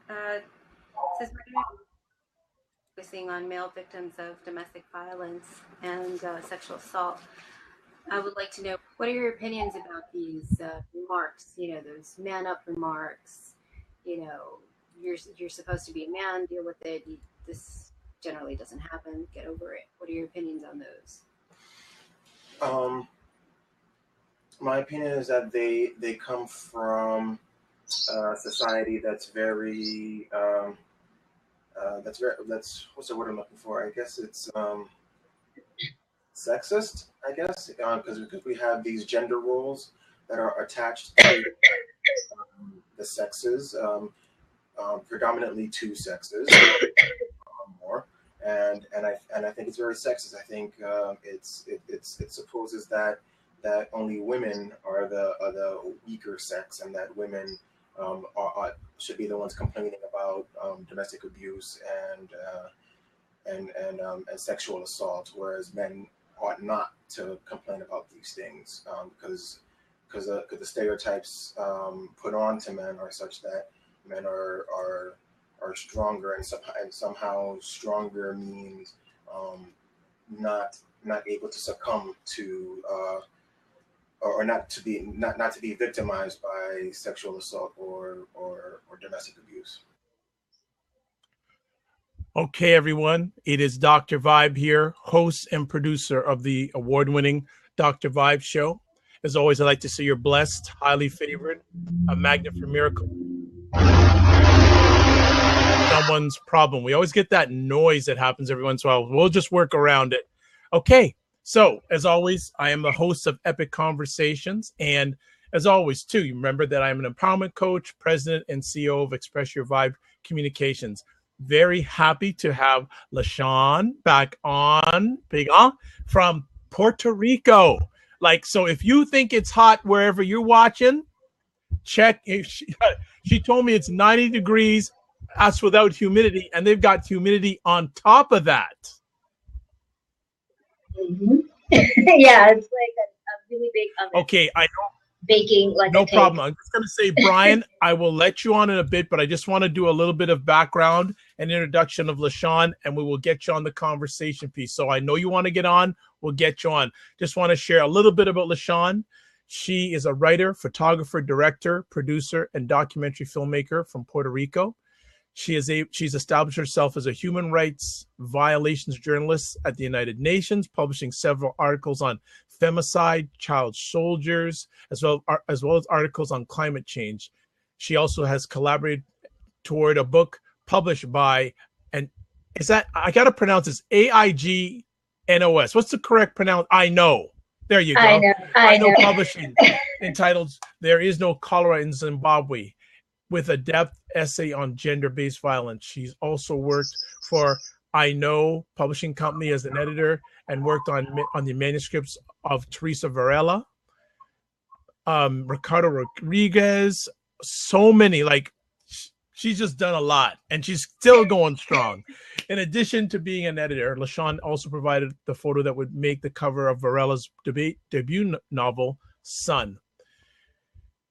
Uh, since we're going to be focusing on male victims of domestic violence and sexual assault, I would like to know what are your opinions about these remarks? You know, those man up remarks. You know, you're supposed to be a man, deal with it. This generally doesn't happen. Get over it. What are your opinions on those? Um, my opinion is that they come from a society that's what's the word I'm looking for? I guess it's sexist. I guess because we have these gender roles that are attached to the sexes, predominantly two sexes, more. And I think it's very sexist. I think it supposes that only women are the weaker sex, and that women should be the ones complaining about domestic abuse and sexual assault, whereas men ought not to complain about these things because the stereotypes put on to men are such that men are stronger, and somehow stronger means not able to succumb to or not to be victimized by sexual assault or domestic abuse. Okay, everyone. It is Dr. Vibe here, host and producer of the award-winning Dr. Vibe show. As always, I'd like to say you're blessed, highly favored, a magnet for miracle. Someone's problem. We always get that noise that happens every once in a while. We'll just work around it. Okay. So, as always, I am the host of Epic Conversations. And as always, too, you remember that I'm an empowerment coach, president, and CEO of Express Your Vibe Communications. Very happy to have LaShawn back on Pagan from Puerto Rico. So if you think it's hot wherever you're watching, check. She told me it's 90 degrees. That's without humidity, and they've got humidity on top of that. Mm-hmm. Yeah, it's like a really big oven. Okay, I know. Baking like no problem. I'm just going to say, Brian, I will let you on in a bit, but I just want to do a little bit of background and introduction of LaShawn, and we will get you on the conversation piece. So I know you want to get on. We'll get you on. Just want to share a little bit about LaShawn. She is a writer, photographer, director, producer, and documentary filmmaker from Puerto Rico. She's established herself as a human rights violations journalist at the United Nations, publishing several articles on femicide, child soldiers, as well as articles on climate change. She also has collaborated toward a book published by, and is that, I got to pronounce this, AIGNOS. What's the correct pronounce? I know. There you go. I know Publishing, entitled There Is No Cholera in Zimbabwe, with a depth essay on gender-based violence. She's also worked for I Know Publishing Company as an editor and worked on the manuscripts of Teresa Varela, Ricardo Rodriguez, so many. She's just done a lot, and she's still going strong. In addition to being an editor, LaShawn also provided the photo that would make the cover of Varela's debut novel, Sun.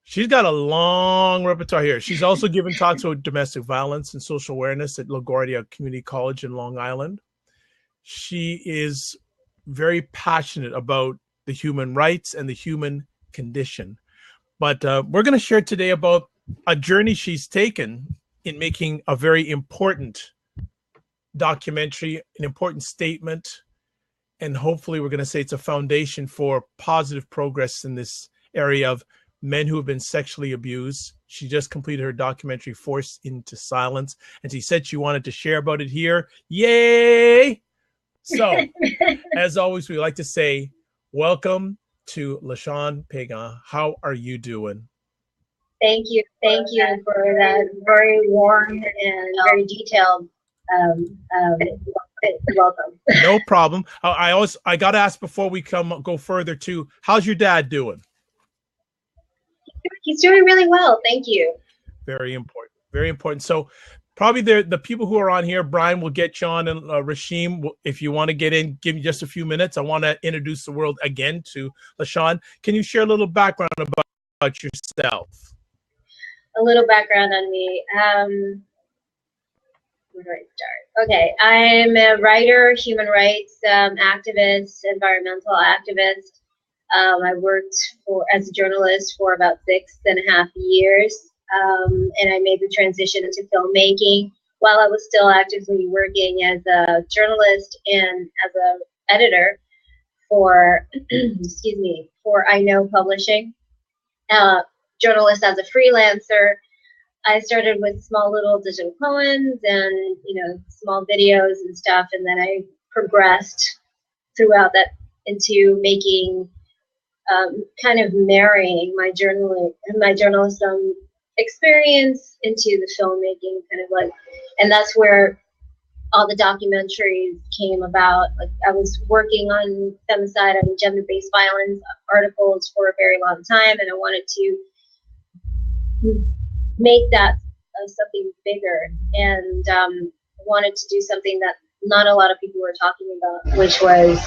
She's got a long repertoire here. She's also given talks about domestic violence and social awareness at LaGuardia Community College in Long Island. She is very passionate about the human rights and the human condition. But we're going to share today about a journey she's taken in making a very important documentary, an important statement, and hopefully we're going to say it's a foundation for positive progress in this area of men who have been sexually abused. She just completed her documentary, Forced into Silence, and she said she wanted to share about it here. Yay! So, as always, we like to say, welcome to LaShawn Pagan. How are you doing? Thank you for that very warm and very detailed welcome. No problem. I got to ask before we go further too. How's your dad doing? He's doing really well. Thank you. Very important. Very important. So probably the people who are on here, Brian will get you on, and Rashim, if you want to get in, give me just a few minutes. I want to introduce the world again to LaShawn. Can you share a little background about yourself? A little background on me. Where do I start? Okay, I'm a writer, human rights activist, environmental activist. I worked as a journalist for about 6.5 years, and I made the transition into filmmaking while I was still actively working as a journalist and as an editor for, excuse me, for I Know Publishing. Journalist as a freelancer. I started with small little digital poems and, small videos and stuff, and then I progressed throughout that into making, kind of marrying my journalism experience into the filmmaking, kind of like, and that's where all the documentaries came about. Like, I was working on femicide and gender-based violence articles for a very long time, and I wanted to make that something bigger, and wanted to do something that not a lot of people were talking about, which was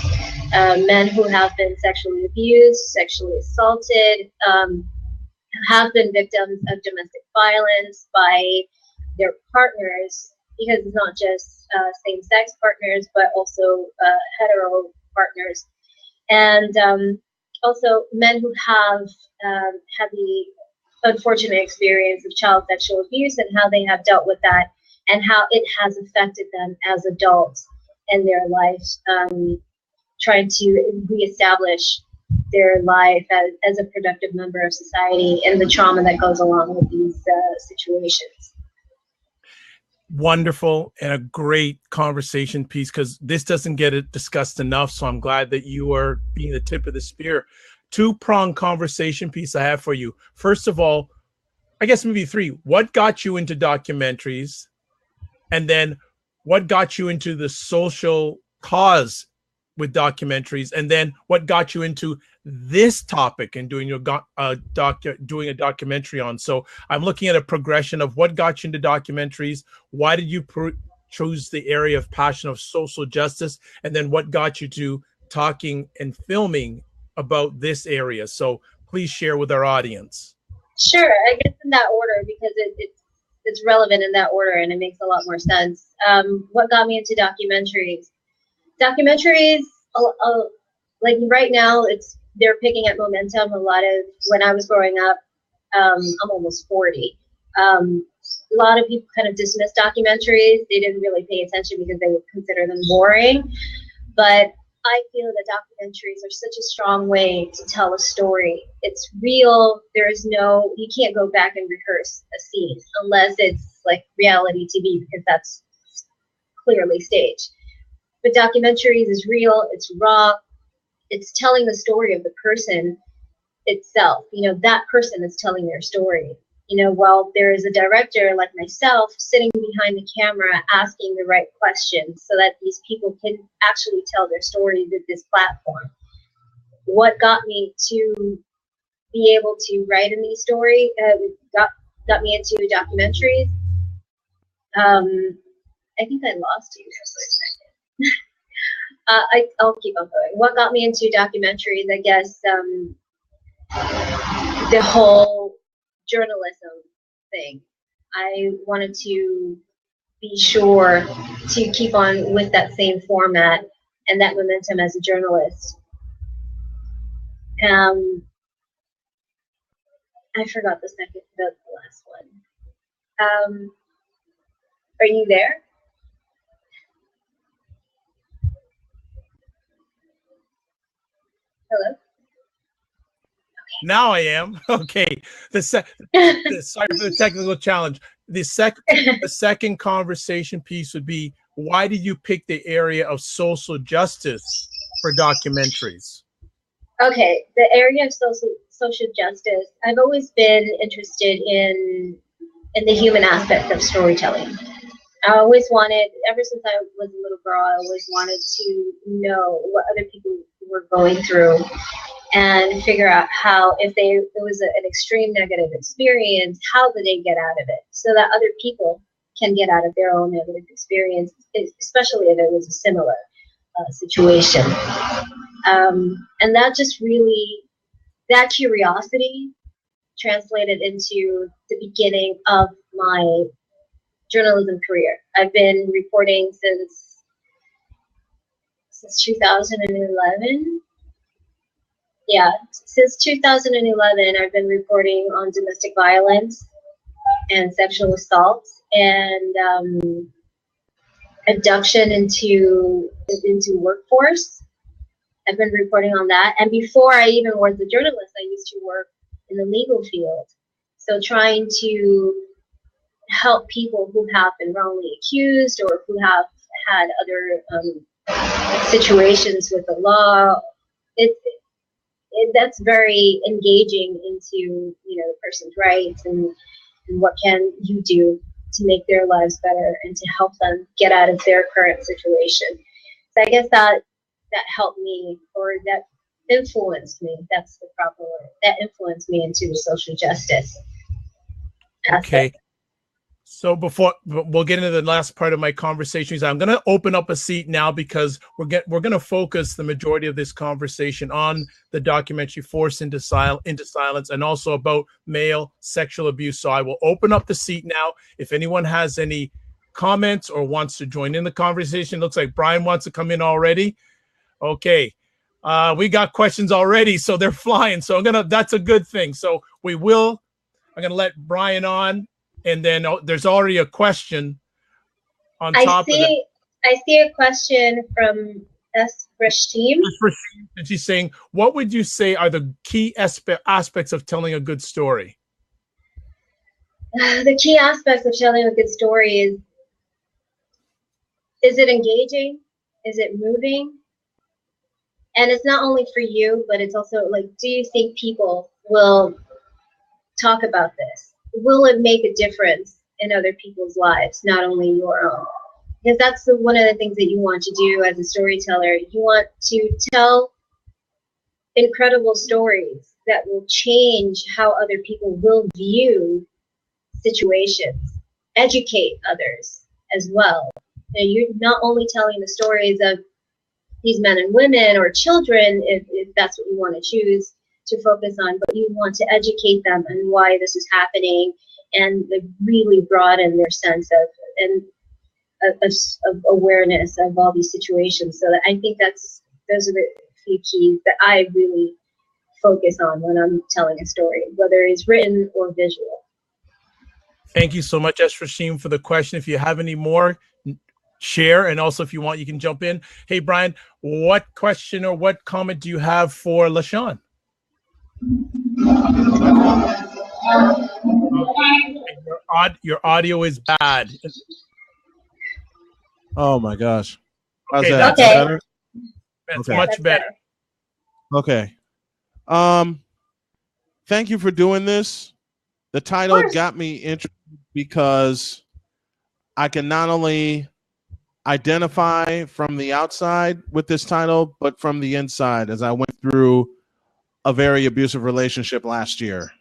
men who have been sexually abused, sexually assaulted, have been victims of domestic violence by their partners, because it's not just same-sex partners, but also hetero partners, and also men who have had the unfortunate experience of child sexual abuse, and how they have dealt with that, and how it has affected them as adults in their lives, trying to reestablish their life as a productive member of society, and the trauma that goes along with these situations. Wonderful, and a great conversation piece, because this doesn't get it discussed enough. So I'm glad that you are being the tip of the spear. Two-pronged conversation piece I have for you. First of all, I guess maybe three. What got you into documentaries? And then what got you into the social cause with documentaries? And then what got you into this topic and doing a documentary on? So I'm looking at a progression of what got you into documentaries. Why did you choose the area of passion of social justice? And then what got you to talking and filming about this area? So please share with our audience. Sure, I guess in that order, because it's relevant in that order, and it makes a lot more sense. What got me into documentaries? Documentaries, like right now, they're picking up momentum. A lot of, when I was growing up, I'm almost 40. A lot of people kind of dismissed documentaries. They didn't really pay attention because they would consider them boring. But I feel that documentaries are such a strong way to tell a story. It's real. You can't go back and rehearse a scene unless it's like reality TV, because that's clearly staged. But documentaries is real. It's raw. It's telling the story of the person itself. That person is telling their story. While there is a director like myself sitting behind the camera asking the right questions so that these people can actually tell their stories at this platform. What got me to be able to write in these stories, got me into documentaries. I think I lost you there for a second. I'll keep on going. What got me into documentaries, I guess, the whole journalism thing. I wanted to be sure to keep on with that same format and that momentum as a journalist. I forgot the last one. Are you there? Hello? Now I am. Okay. Sorry for the technical challenge. The second conversation piece would be, why did you pick the area of social justice for documentaries? Okay, the area of social justice. I've always been interested in the human aspect of storytelling. I always wanted, ever since I was a little girl, I always wanted to know what other people were going through, and figure out how, if it was an extreme negative experience, how did they get out of it, so that other people can get out of their own negative experience, especially if it was a similar situation. And that just really, that curiosity translated into the beginning of my journalism career. I've been reporting since 2011. Yeah, since 2011, I've been reporting on domestic violence and sexual assault and abduction into workforce. I've been reporting on that. And before I even was a journalist, I used to work in the legal field. So trying to help people who have been wrongly accused or who have had other situations with the law. That's very engaging into the person's rights and what can you do to make their lives better and to help them get out of their current situation. So I guess that helped me, or that influenced me. That's the proper word. That influenced me into the social justice aspect. Okay. So before we'll get into the last part of my conversation, I'm going to open up a seat now because we're going to focus the majority of this conversation on the documentary Forced into Silence and also about male sexual abuse. So I will open up the seat now. If anyone has any comments or wants to join in the conversation, looks like Brian wants to come in already. Okay. We got questions already, so they're flying. So that's a good thing. So I'm going to let Brian on. And then there's already a question on top of that. I see a question from S. Rashim. And she's saying, what would you say are the key aspects of telling a good story? The key aspects of telling a good story is it engaging? Is it moving? And it's not only for you, but it's also like, do you think people will talk about this? Will it make a difference in other people's lives, not only your own? Because that's one of the things that you want to do as a storyteller. You want to tell incredible stories that will change how other people will view situations, educate others as well. And you're not only telling the stories of these men and women or children, if that's what you want to choose to focus on, but you want to educate them on why this is happening and really broaden their sense of awareness of all these situations. So that I think those are the few keys that I really focus on when I'm telling a story, whether it's written or visual. Thank you so much, Esrashim, for the question. If you have any more, share, and also if you want, you can jump in. Hey, Brian, what question or what comment do you have for LaShawn? Your audio is bad. Oh my gosh. How's Okay, that? okay. Better? That's Okay. much better. Okay. Thank you for doing this. The title got me interested because I can not only identify from the outside with this title, but from the inside as I went through a very abusive relationship last year.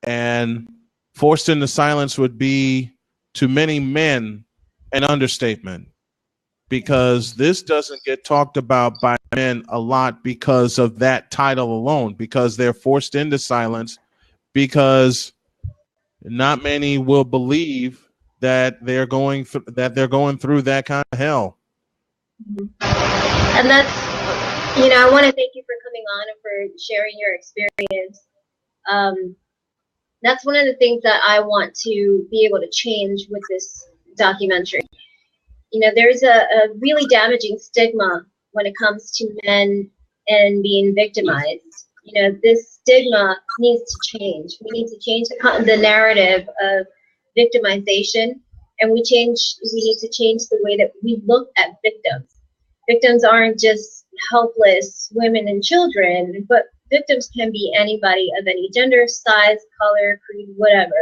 And forced into silence would be, to many men, an understatement, because this doesn't get talked about by men a lot because of that title alone, because they're forced into silence, because not many will believe that they're going through that kind of hell. And that's, I want to thank you for coming on and for sharing your experience. That's one of the things that I want to be able to change with this documentary. There's a really damaging stigma when it comes to men and being victimized. This stigma needs to change. We need to change the narrative of victimization, and we need to change the way that we look at victims. Victims aren't just helpless women and children, but victims can be anybody of any gender, size, color, creed, whatever.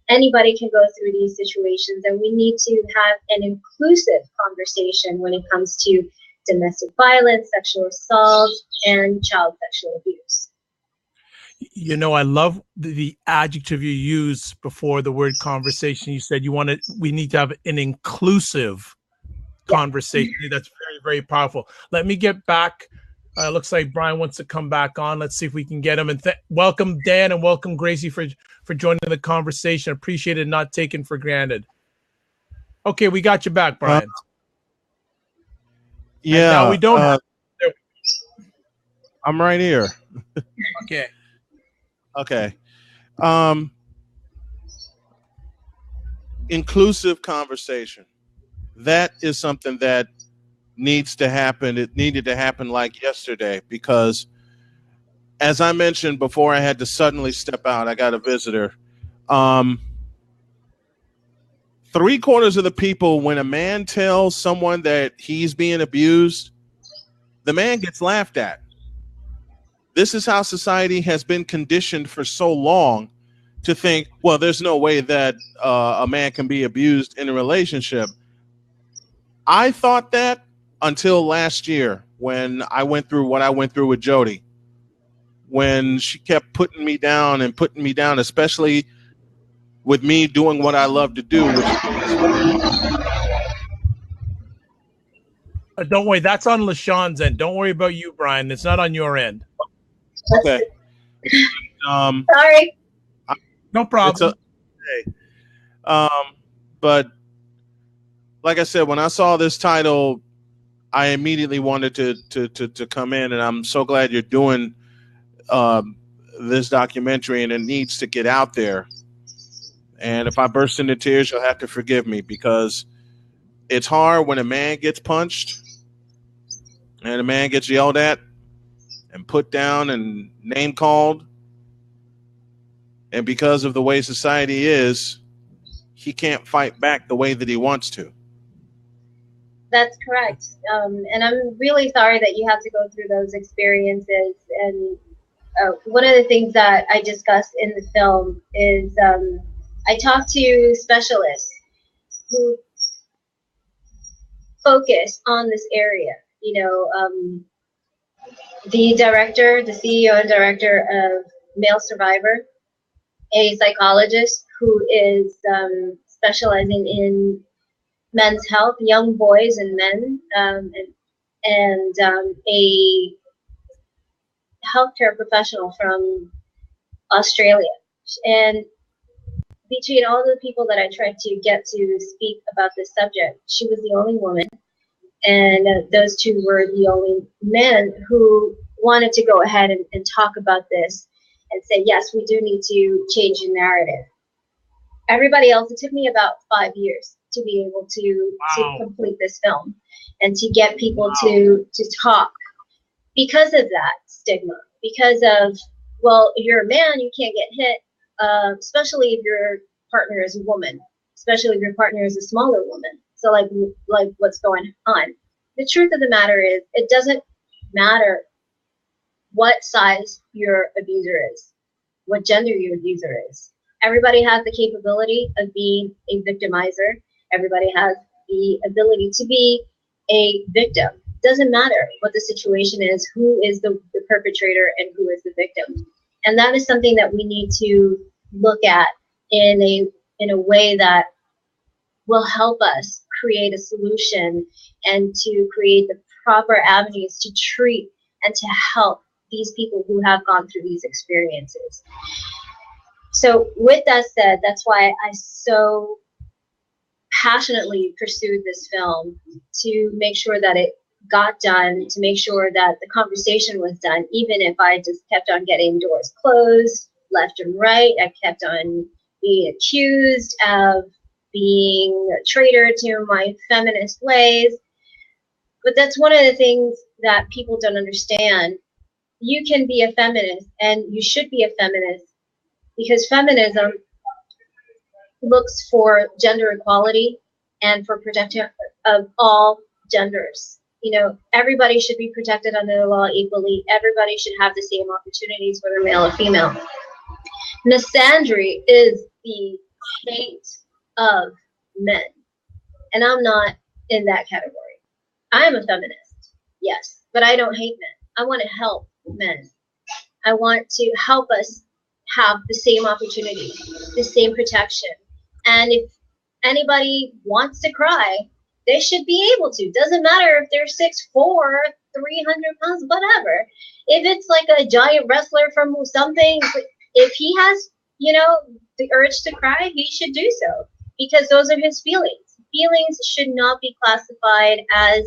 Anybody can go through these situations, and we need to have an inclusive conversation when it comes to domestic violence, sexual assault, and child sexual abuse. I love the adjective you used before the word conversation. You said we need to have an inclusive conversation. That's very, very powerful. Let me get back. Looks like Brian wants to come back on. Let's see if we can get him. And welcome Dan and welcome Gracie for for joining the conversation. Appreciate it, not taken for granted. Okay, we got you back, Brian. Yeah. And now we don't have. I'm right here. Okay. Okay. Inclusive conversation. That is something that needs to happen. It needed to happen like yesterday because, as I mentioned before, I had to suddenly step out. I got a visitor. 3/4 of the people, when a man tells someone that he's being abused, the man gets laughed at. This is how society has been conditioned for so long to think, well, there's no way that a man can be abused in a relationship. I thought that until last year when I went through what I went through with Jody, when she kept putting me down, especially with me doing what I love to do, which Don't worry, that's on LaShawn's end. Don't worry about you, Brian. It's not on your end. okay. Sorry. No problem. But like I said, when I saw this title, I immediately wanted to come in, and I'm so glad you're doing this documentary, and it needs to get out there. And if I burst into tears, you'll have to forgive me because it's hard when a man gets punched and a man gets yelled at and put down and name called. And because of the way society is, he can't fight back the way that he wants to. That's correct. And I'm really sorry that you had to go through those experiences. And one of the things that I discussed in the film is I talked to specialists who focus on this area. The director, the CEO and director of Male Survivor, a psychologist who is specializing in men's health, young boys and men, and a healthcare professional from Australia. And between all the people that I tried to get to speak about this subject, she was the only woman. And those two were the only men who wanted to go ahead and talk about this and say, yes, we do need to change the narrative. Everybody else, it took me about 5 years to be able to complete this film and to get people to talk because of that stigma, because of, well, if you're a man, you can't get hit, especially if your partner is a woman, especially if your partner is a smaller woman. So like what's going on? The truth of the matter is, it doesn't matter what size your abuser is, what gender your abuser is. Everybody has the capability of being a victimizer. Everybody has the ability to be a victim. Doesn't matter what the situation is, who is the perpetrator and who is the victim. And that is something that we need to look at in a way that will help us create a solution and to create the proper avenues to treat and to help these people who have gone through these experiences. So with that said, that's why I so passionately pursued this film, to make sure that it got done, to make sure that the conversation was done, even if I just kept on getting doors closed left and right. I kept on being accused of being a traitor to my feminist ways. But that's one of the things that people don't understand. You can be a feminist, and you should be a feminist, because feminism looks for gender equality and for protection of all genders. Everybody should be protected under the law equally. Everybody should have the same opportunities, whether male or female. Misandry is the hate of men, and I'm not in that category. I am a feminist, yes, but I don't hate men. I want to help men. I want to help us have the same opportunity, the same protection. And if anybody wants to cry, they should be able to. Doesn't matter if they're 6'4", 300 pounds, whatever. If it's like a giant wrestler from something, if he has, you know, the urge to cry, he should do so, because those are his feelings. Feelings should not be classified as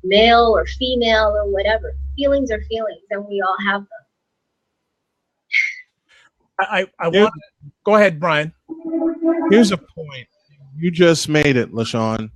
male or female or whatever. Feelings are feelings, and we all have them. I want to go ahead, Brian. Here's a point. You just made it, LaShawn.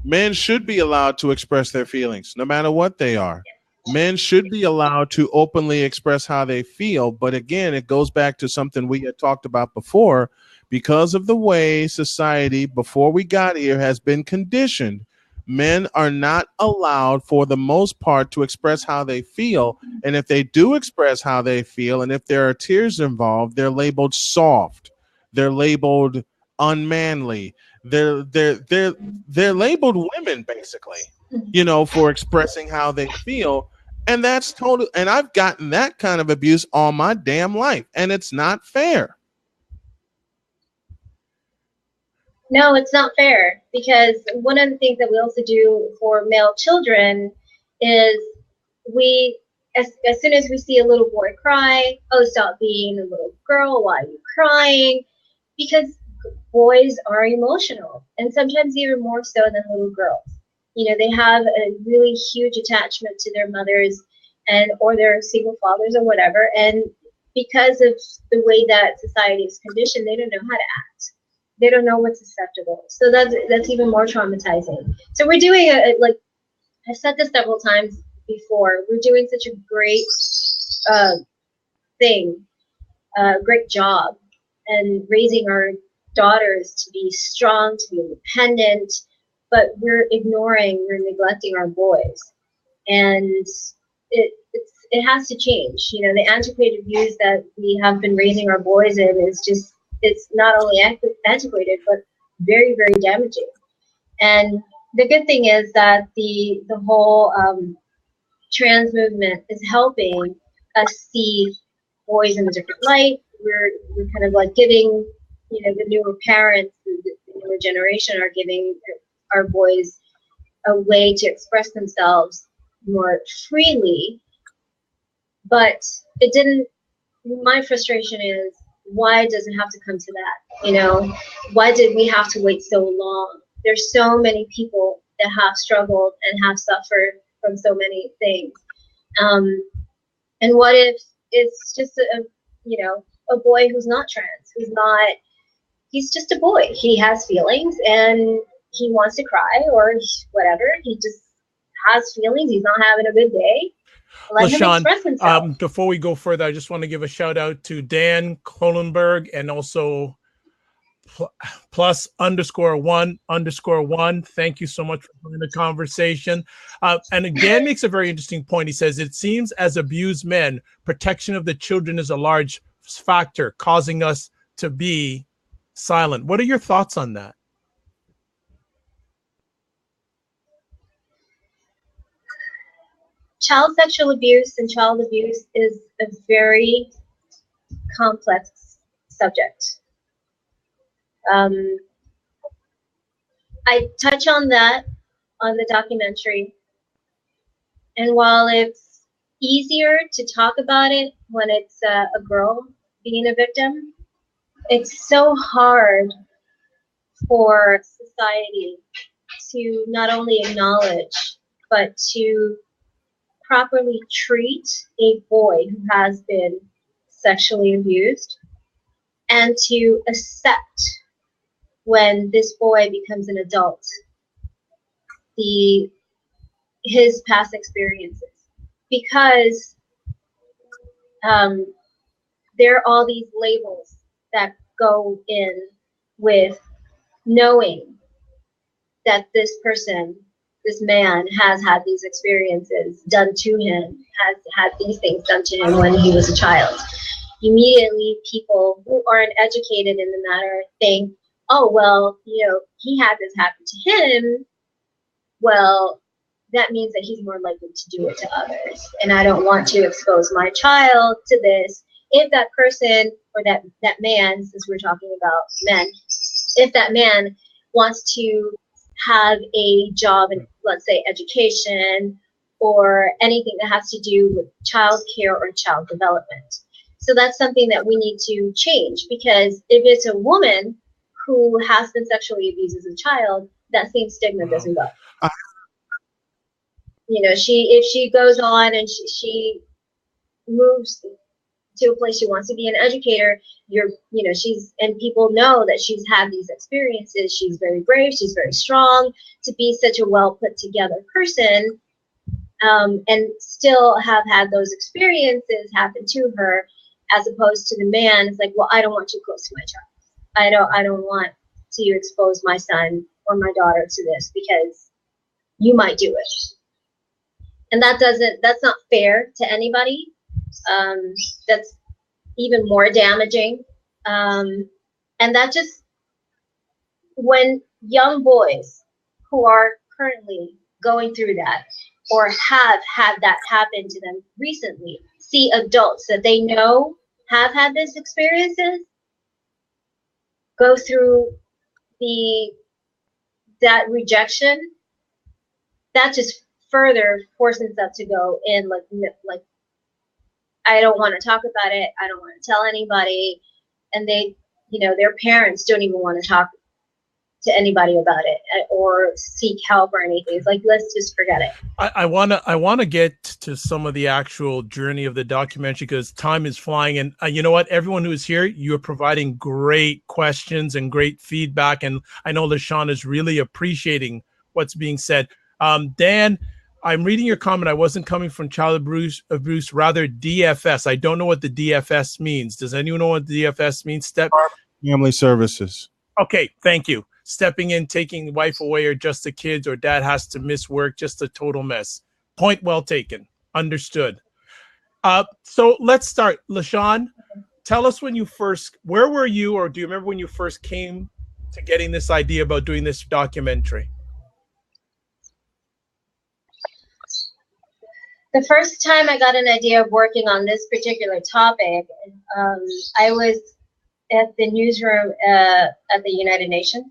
Men should be allowed to express their feelings, no matter what they are. Men should be allowed to openly express how they feel. But again, it goes back to something we had talked about before. Because of the way society before we got here has been conditioned, men are not allowed for the most part to express how they feel. And if they do express how they feel, and if there are tears involved, they're labeled soft. They're labeled unmanly. They're labeled women, basically, you know, for expressing how they feel. And that's total. And I've gotten that kind of abuse all my damn life, and it's not fair. No, it's not fair, because one of the things that we also do for male children is as soon as we see a little boy cry, oh, stop being a little girl, why are you crying? Because boys are emotional, and sometimes even more so than little girls. You know, they have a really huge attachment to their mothers and or their single fathers or whatever, and because of the way that society is conditioned, they don't know how to act. They don't know what's acceptable. So that's even more traumatizing. So we're doing like I've said this several times before. We're doing such a great great job, and raising our daughters to be strong, to be independent, but we're neglecting our boys, and it has to change. You know, the antiquated views that we have been raising our boys in is just, it's not only antiquated, but very, very damaging. And the good thing is that the whole trans movement is helping us see boys in a different light. We're kind of like giving, you know, the newer parents, the newer generation are giving our boys a way to express themselves more freely. But it didn't, my frustration is, why does it have to come to that? You know, why did we have to wait so long? There's so many people that have struggled and have suffered from so many things. And what if it's just a boy who's not trans, he's just a boy. He has feelings and he wants to cry or whatever. He just has feelings. He's not having a good day. Let him express himself. Before we go further, I just want to give a shout out to Dan Kohlenberg and also +_1_1. Thank you so much for joining the conversation. And Dan makes a very interesting point. He says, it seems as abused men, protection of the children is a large factor, causing us to be silent. What are your thoughts on that? Child sexual abuse and child abuse is a very complex subject. I touch on that on the documentary, and while it's easier to talk about it when it's a girl being a victim, it's so hard for society to not only acknowledge, but to properly treat a boy who has been sexually abused, and to accept when this boy becomes an adult his past experiences, because there are all these labels that go in with knowing that this person, this man, has had these experiences done to him, has had these things done to him when he was a child. Immediately, people who aren't educated in the matter think, oh, well, you know, he had this happen to him. Well, that means that he's more likely to do it to others. And I don't want to expose my child to this. If that person or that man, since we're talking about men, if that man wants to have a job in, let's say, education or anything that has to do with child care or child development. So that's something that we need to change, because if it's a woman who has been sexually abused as a child, that same stigma doesn't go. I- You know, if she goes on and she moves to a place she wants to be an educator, and people know that she's had these experiences. She's very brave. She's very strong to be such a well put together person, and still have had those experiences happen to her, as opposed to the man. It's like, well, I don't want you close to my child. I don't want to expose my son or my daughter to this because you might do it. And that's not fair to anybody. That's even more damaging. And that just, when young boys who are currently going through that or have had that happen to them recently see adults that they know have had these experiences go through that rejection, that just further forces them to go in like I don't want to talk about it. I don't want to tell anybody. And their parents don't even want to talk to anybody about it or seek help or anything. It's like, let's just forget it. I wanna get to some of the actual journey of the documentary because time is flying. And you know what? Everyone who is here, you are providing great questions and great feedback. And I know LaShawn is really appreciating what's being said. Dan, I'm reading your comment. I wasn't coming from child abuse, rather DFS. I don't know what the DFS means. Does anyone know what the DFS means? Family services. Okay, thank you. Stepping in, taking the wife away, or just the kids, or dad has to miss work, just a total mess. Point well taken. Understood. So let's start. LaShawn, tell us where were you, or do you remember when you first came to getting this idea about doing this documentary? The first time I got an idea of working on this particular topic, I was at the newsroom at the United Nations.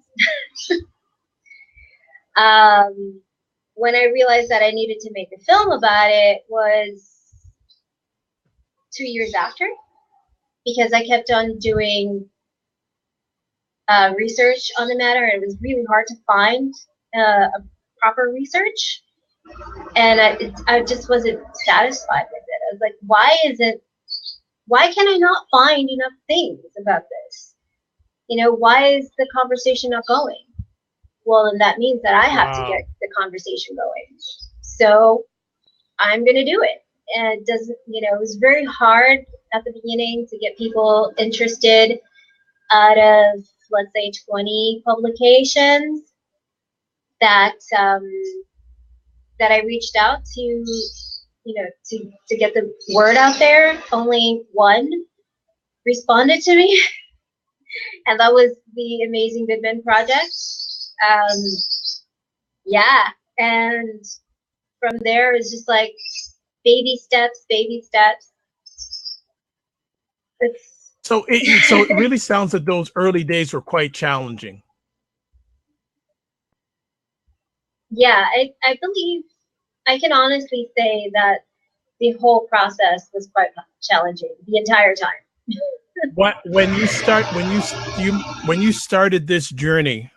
When I realized that I needed to make a film about it was 2 years after, because I kept on doing research on the matter, and it was really hard to find a proper research. And I just wasn't satisfied with it. I was like, why can I not find enough things about this? Why is the conversation not going? Well, then that means that I have to get the conversation going. So I'm going to do it. And it was very hard at the beginning to get people interested. Out of, let's say, 20 publications that I reached out to, to get the word out there, only one responded to me, and that was the Amazing Good Men Project. Yeah, and from there it's just like baby steps. So it really sounds that those early days were quite challenging. Yeah, I believe I can honestly say that the whole process was quite challenging the entire time. When you started this journey,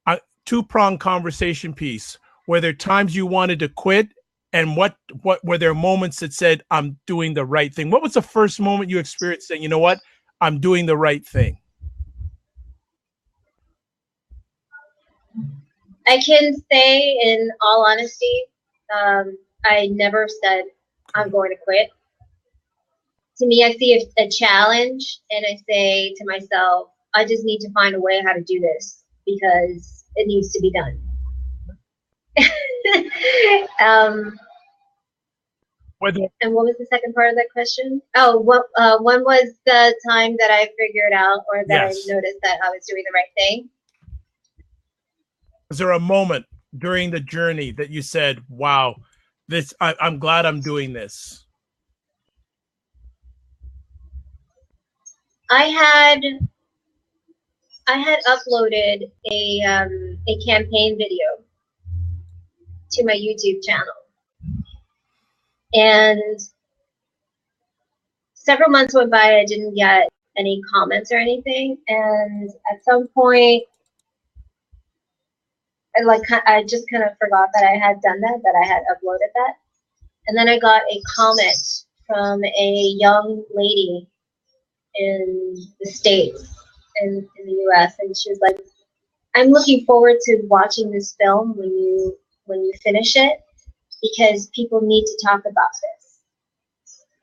a two-pronged conversation piece, were there times you wanted to quit, and what were there moments that said, I'm doing the right thing? What was the first moment you experienced saying, you know what, I'm doing the right thing? I can say in all honesty, I never said I'm going to quit. To me, I see a challenge and I say to myself, I just need to find a way how to do this because it needs to be done. And what was the second part of that question? Oh, when was the time that I figured out or that I noticed that I was doing the right thing? Was there a moment during the journey that you said, wow, I'm glad I'm doing this? I had uploaded a campaign video to my YouTube channel, and several months went by. I didn't get any comments or anything, and at some point, I just kind of forgot that I had done that, that I had uploaded that, and then I got a comment from a young lady in the States, in the U.S., and she was like, "I'm looking forward to watching this film when you finish it, because people need to talk about this."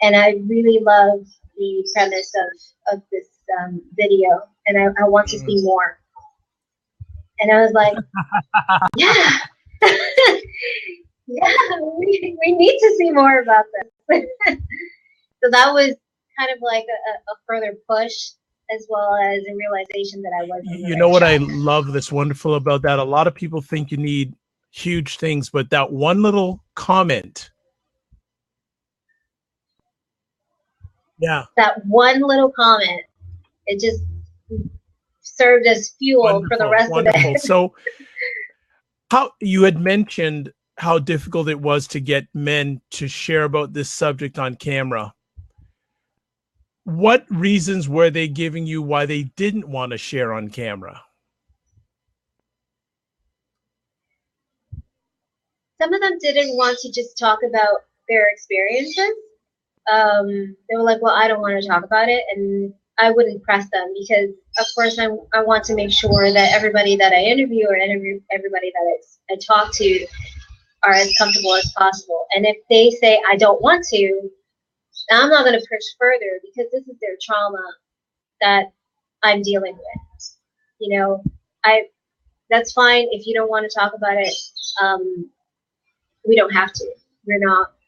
And I really love the premise of this video, and I want to see more. And I was like, yeah, yeah, we need to see more about this. So that was kind of like a further push, as well as a realization that I wasn't. You know what I love that's wonderful about that? A lot of people think you need huge things, but that one little comment. Yeah. That one little comment, it just served as fuel for the rest of it. So how you had mentioned how difficult it was to get men to share about this subject on camera. What reasons were they giving you why they didn't want to share on camera? Some of them didn't want to just talk about their experiences. They were like, well, I don't want to talk about it. And I wouldn't press them, because, of course, I want to make sure that everybody that I interview or everybody that I talk to are as comfortable as possible. And if they say, I don't want to, I'm not going to push further, because this is their trauma that I'm dealing with. You know, that's fine if you don't want to talk about it. We don't have to.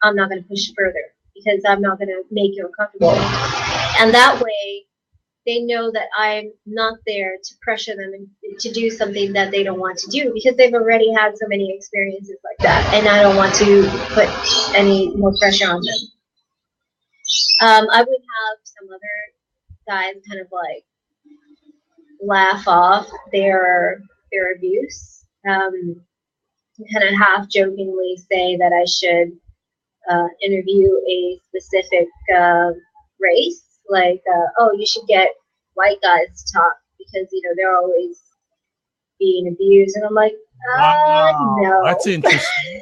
I'm not going to push further, because I'm not going to make you uncomfortable. And that way, they know that I'm not there to pressure them to do something that they don't want to do, because they've already had so many experiences like that, and I don't want to put any more pressure on them. I would have some other guys kind of like laugh off their abuse, kind of half jokingly say that I should interview a specific race, like, oh, you should get white guys to talk, because, you know, they're always being abused. And I'm like, wow, no. That's interesting.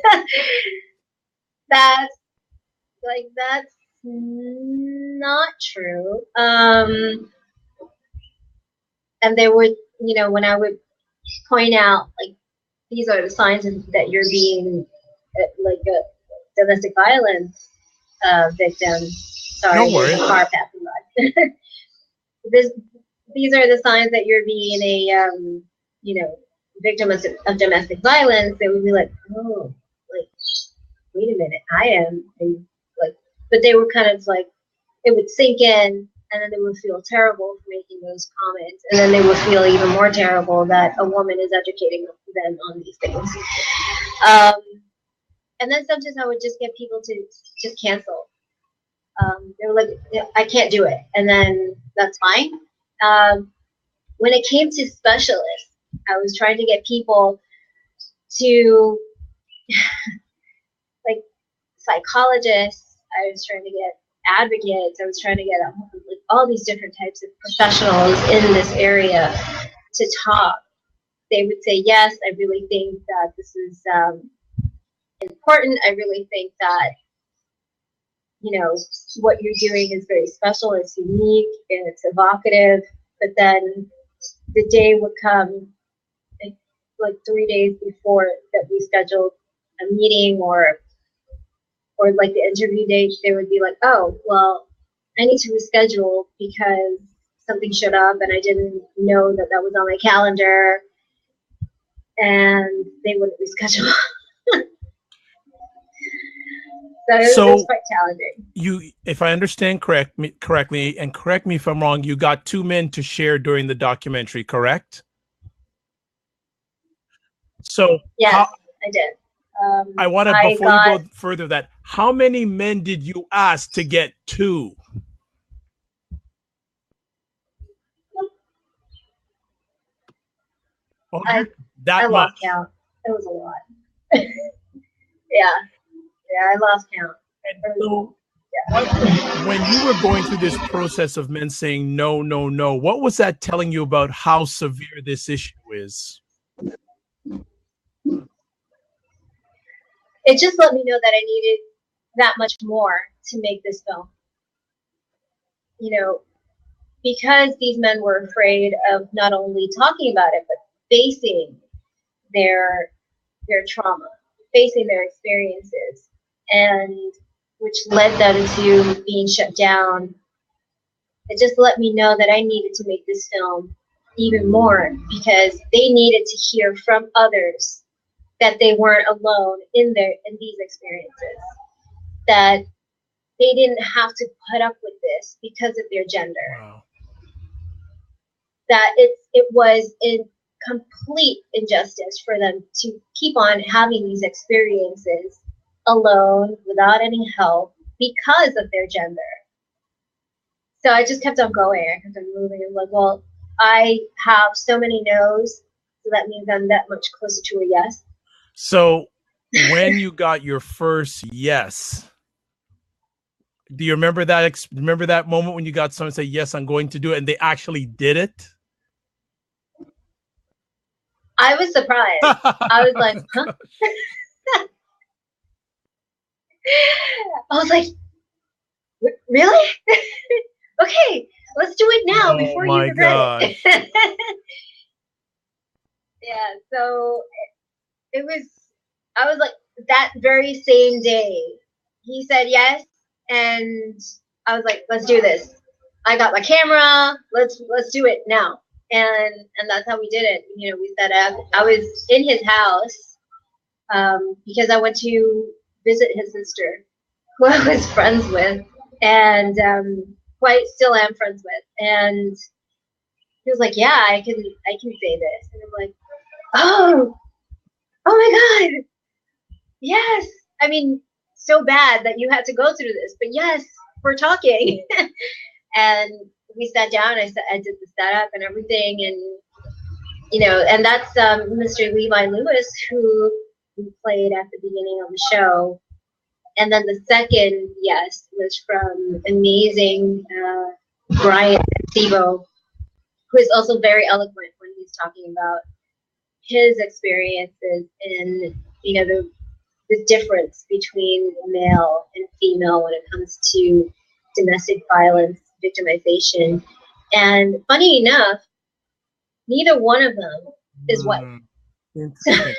That's not true. And they would, you know, when I would point out, like, these are the signs that you're being like a domestic violence victim. Sorry, Don't worry. there's a car passing by. These are the signs that you're being a you know, victim of domestic violence. They would be like, oh, like, wait a minute, I am. And like, but they were kind of like, it would sink in, and then they would feel terrible for making those comments, and then they would feel even more terrible that a woman is educating them on these things. And then sometimes I would just get people to just cancel. They were like, I can't do it, and then that's fine. When it came to specialists, I was trying to get people to, like, psychologists. I was trying to get advocates. I was trying to get like all these different types of professionals in this area to talk. They would say, yes, I really think that this is important. I really think that, you know, what you're doing is very special, it's unique, and it's evocative. But then the day would come, like 3 days before that we scheduled a meeting or like the interview date, they would be like, oh, well, I need to reschedule because something showed up and I didn't know that that was on my calendar, and they wouldn't reschedule. So it was quite challenging. You, if I understand correctly, and correct me if I'm wrong, you got 2 men to share during the documentary, correct? So yes, I did. I want to, before you go further, that how many men did you ask to get 2? I lost count. It was a lot. Yeah, I lost count. And so When you were going through this process of men saying no, no, no, what was that telling you about how severe this issue is? It just let me know that I needed that much more to make this film. You know, because these men were afraid of not only talking about it, but facing their trauma, facing their experiences, and which led them to being shut down. It just let me know that I needed to make this film even more, because they needed to hear from others that they weren't alone in these experiences, that they didn't have to put up with this because of their gender. Wow. That it was a complete injustice for them to keep on having these experiences alone, without any help, because of their gender. So I just kept on going. I kept on moving. I'm like, well, I have so many no's, so that means I'm that much closer to a yes. So when you got your first yes, do you remember that? Remember that moment when you got someone say, yes, I'm going to do it, and they actually did it? I was surprised. I was like, huh? I was like, really? Okay, let's do it now before you regret it. Yeah, so it was, I was like, that very same day, he said yes, and I was like, let's do this. I got my camera, let's do it now. And that's how we did it. You know, we set up. I was in his house because I went to visit his sister, who I was friends with, and who I still am friends with. And he was like, "Yeah, I can say this." And I'm like, "Oh my God, yes!" I mean, so bad that you had to go through this, but yes, we're talking. And we sat down. I did the setup and everything, and you know, and that's Mr. Levi Lewis, who we played at the beginning of the show. And then the second yes was from amazing Brian Sivo, who is also very eloquent when he's talking about his experiences and, you know, the difference between male and female when it comes to domestic violence, victimization. And funny enough, neither one of them is white. Interesting.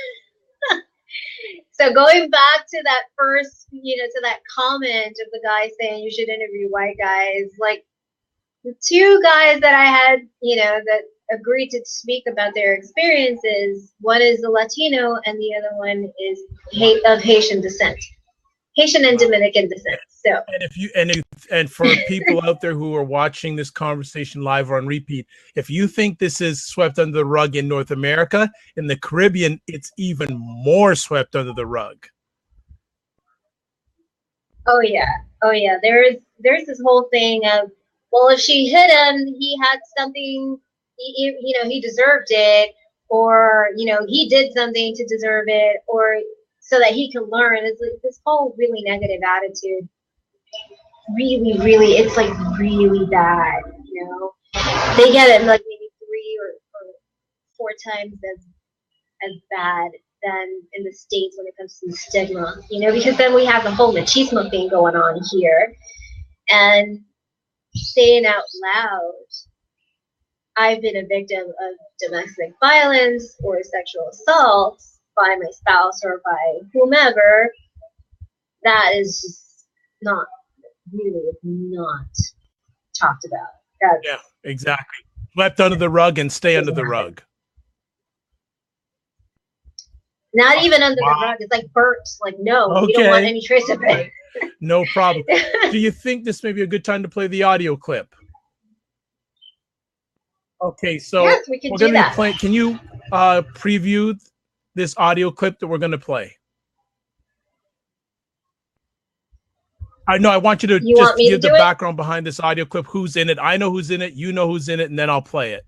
So going back to that first, you know, to that comment of the guy saying you should interview white guys, like the two guys that I had, you know, that agreed to speak about their experiences, one is a Latino and the other one is of Haitian descent. Haitian and Dominican descent. So, and for people out there who are watching this conversation live or on repeat, if you think this is swept under the rug in North America, in the Caribbean, it's even more swept under the rug. Oh yeah. There's this whole thing of, well, if she hit him, he had something, you know, he deserved it, or you know, he did something to deserve it, or so that he can learn. It's like this whole really negative attitude. Really, it's like really bad. You know, they get it like maybe 3 or 4 times as bad than in the States when it comes to the stigma. You know, because then we have the whole machismo thing going on here, and saying out loud, I've been a victim of domestic violence or sexual assault by my spouse or by whomever, that is just not talked about. Yeah, exactly. Swept under the rug and stay under the rug. Not even under the rug. It's like burnt. Like, no, we don't want any trace of it. No problem. Do you think this may be a good time to play the audio clip? Okay, so yes, we can do that. Can you preview this audio clip that we're going to play? I know. I want you to just give the background behind this audio clip. Who's in it? I know who's in it. You know who's in it, and then I'll play it.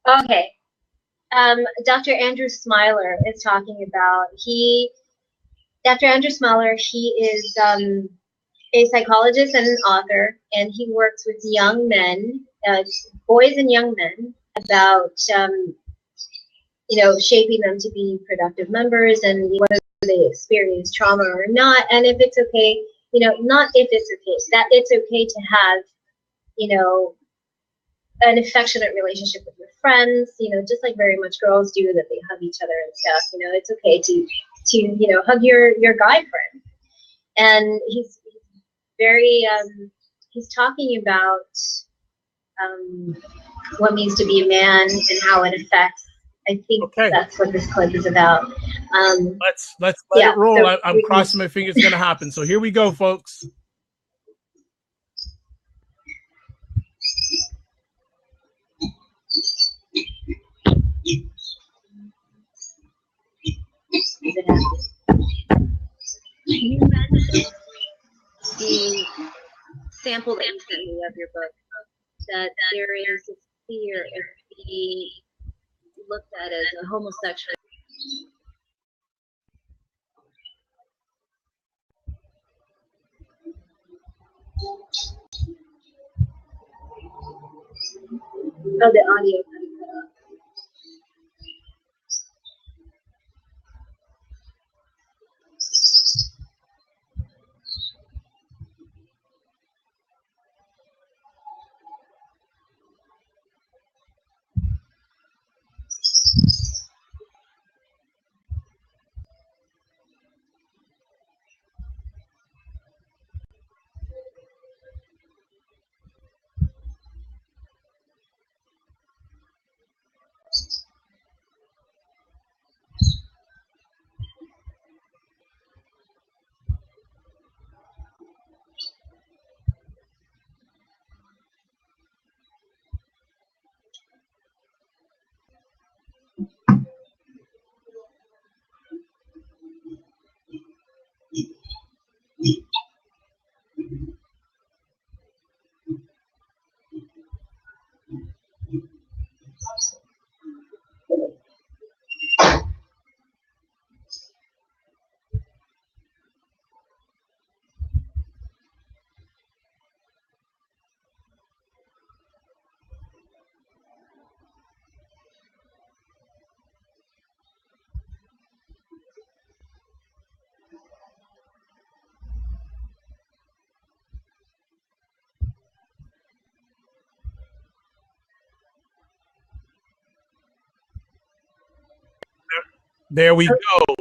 Okay. Dr. Andrew Smiler is talking about Dr. Andrew Smiler, he is a psychologist and an author, and he works with young men, boys and young men, about shaping them to be productive members, and whether they experience trauma or not, and if it's okay, not if it's okay, that it's okay to have, an affectionate relationship with your friends, just like very much girls do, that they hug each other and stuff. It's okay to hug your guy friend. And he's very he's talking about what means to be a man and how it affects. I think that's what this clip is about. Let's let it roll. So I'm crossing my fingers it's going to happen. So here we go, folks. The sample that you sent me of your book, that there is a fear of being looked at as a homosexual. Oh, the audio cut off. There we go.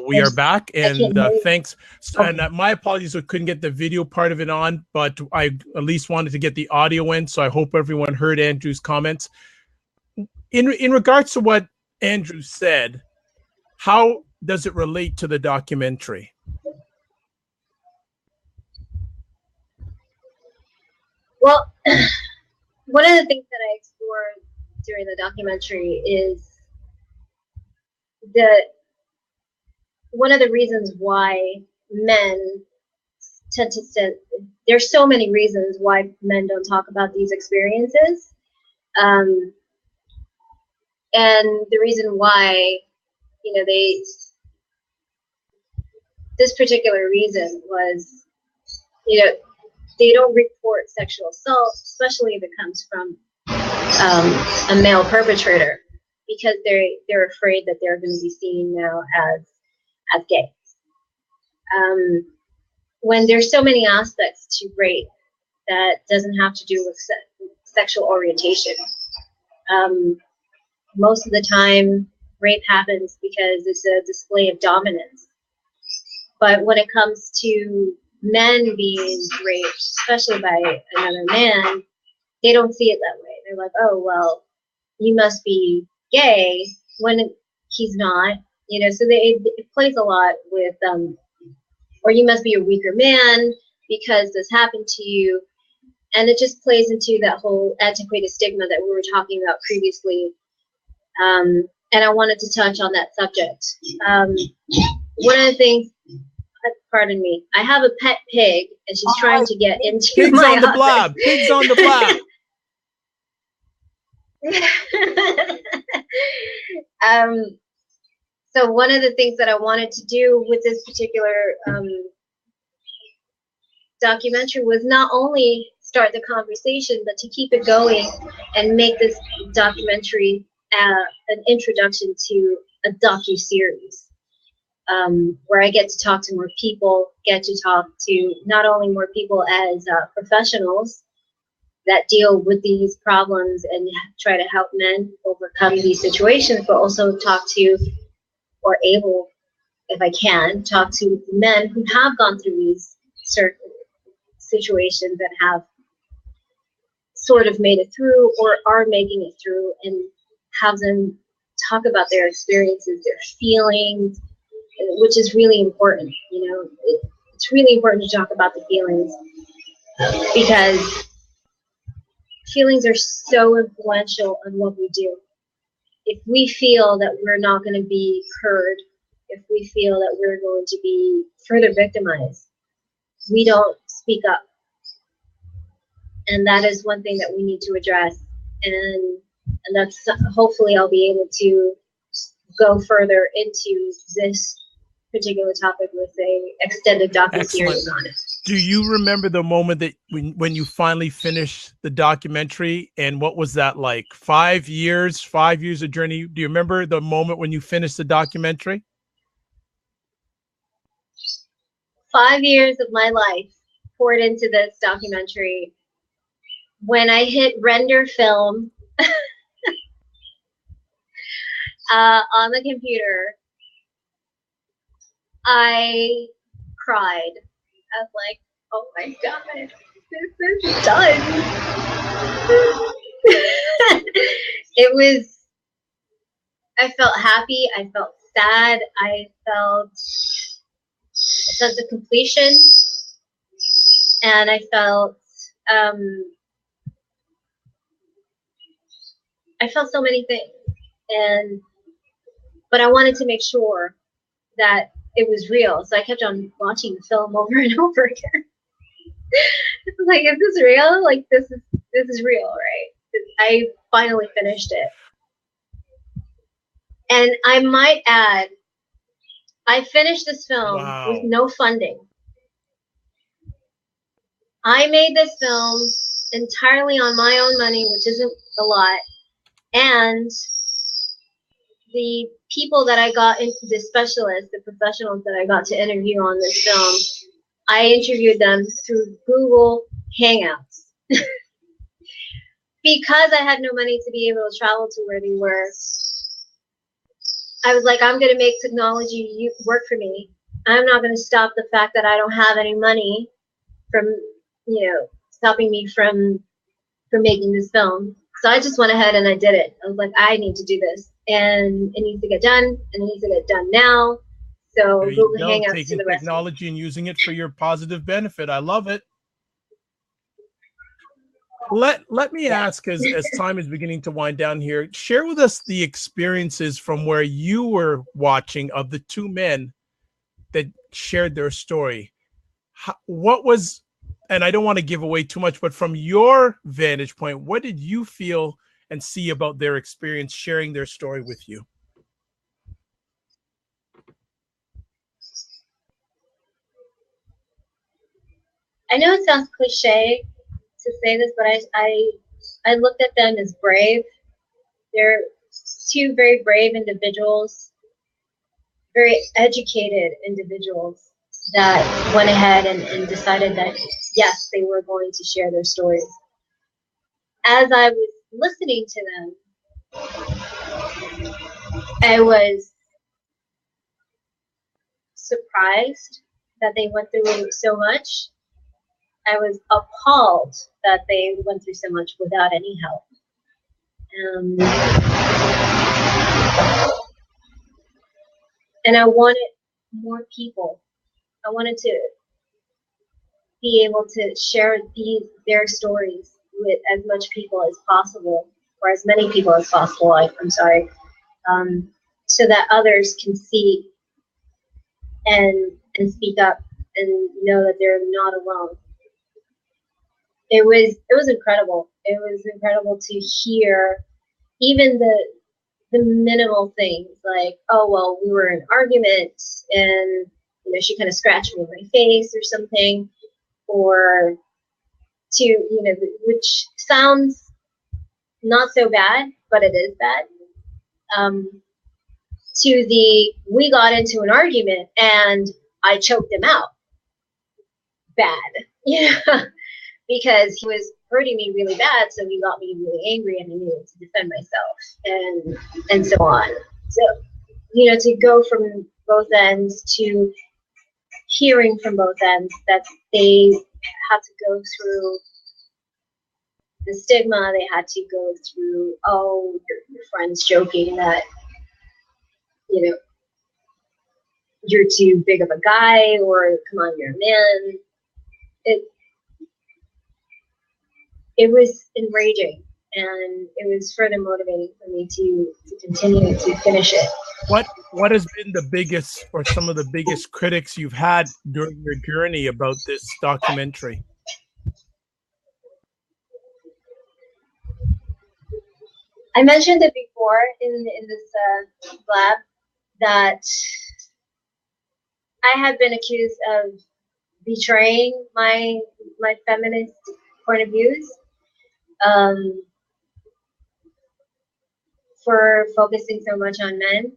We are back, and thanks. Okay. And my apologies, I couldn't get the video part of it on, but I at least wanted to get the audio in. So I hope everyone heard Andrew's comments. In regards to what Andrew said, how does it relate to the documentary? Well, one of the things that I explored during the documentary is one of the reasons why men tend to there's so many reasons why men don't talk about these experiences. And the reason why, this particular reason was, they don't report sexual assault, especially if it comes from a male perpetrator, because they're afraid that they're going to be seen now as gay. When there's so many aspects to rape that doesn't have to do with sexual orientation. Most of the time, rape happens because it's a display of dominance. But when it comes to men being raped, especially by another man, they don't see it that way. They're like, oh, well, you must be gay, when he's not. So it plays a lot with, or you must be a weaker man because this happened to you. And it just plays into that whole antiquated stigma that we were talking about previously. And I wanted to touch on that subject. One of the things, pardon me, I have a pet pig, and she's trying to get into Pigs my on the office. blob. Pigs on the blob. So one of the things that I wanted to do with this particular documentary was not only start the conversation, but to keep it going and make this documentary an introduction to a docu-series, where I get to talk to more people, get to talk to not only more people as professionals that deal with these problems and try to help men overcome these situations, but also talk to, or able, if I can, talk to men who have gone through these certain situations and have sort of made it through or are making it through, and have them talk about their experiences, their feelings, which is really important. You know, it's really important to talk about the feelings, because feelings are so influential on what we do. If we feel that we're not going to be heard, if we feel that we're going to be further victimized, we don't speak up. And that is one thing that we need to address. And that's, hopefully I'll be able to go further into this particular topic with a extended docu-series on it. Do you remember the moment that when you finally finished the documentary, and what was that like? 5 years of journey. Do you remember the moment when you finished the documentary? 5 years of my life poured into this documentary. When I hit render film on the computer, I cried. I was like, oh my God, this is done. I felt happy, I felt sad, I felt a sense of completion, and I felt so many things. But I wanted to make sure that it was real, so I kept on watching the film over and over again. Like, is this real? Like, this is real, right? I finally finished it. And I might add, I finished this film with no funding. I made this film entirely on my own money, which isn't a lot, and the people that I got into, the specialists, the professionals that I got to interview on this film, I interviewed them through Google Hangouts. Because I had no money to be able to travel to where they were, I was like, I'm going to make technology work for me. I'm not going to stop the fact that I don't have any money from, stopping me from making this film. So I just went ahead and I did it. I was like, I need to do this, and it needs to get done, and it needs to get done now. So Google Hangouts taking to the rescue. technology and using it for your positive benefit. I love it. Let me ask, as time is beginning to wind down here, share with us the experiences from where you were watching of the two men that shared their story. What was, and I don't want to give away too much, but from your vantage point, what did you feel and see about their experience sharing their story with you? I know it sounds cliche to say this, but I looked at them as brave. They're two very brave individuals, very educated individuals that went ahead and decided that, yes, they were going to share their stories. As I was listening to them, I was surprised that they went through so much. I was appalled that they went through so much without any help. And I wanted more people. I wanted to be able to share their stories with as much people as possible, or as many people as possible, I'm sorry, so that others can see and speak up and know that they're not alone. It was incredible. It was incredible to hear even the minimal things, like, oh, well, we were in an argument and she kind of scratched me in my face or something, or to, you know, which sounds not so bad, but it is bad. To the, we got into an argument and I choked him out. Bad, you know, because he was hurting me really bad, so he got me really angry and I needed to defend myself and so on. So, you know, to go from both ends to hearing from both ends that they had to go through the stigma, they had to go through, oh, your friend's joking that, you know, you're too big of a guy, or come on, you're a man. It was enraging, and it was further motivating for me to continue to finish it. What has been the biggest, or some of the biggest critics you've had during your journey about this documentary? I mentioned it before in this lab that I had been accused of betraying my feminist point of views, for focusing so much on men.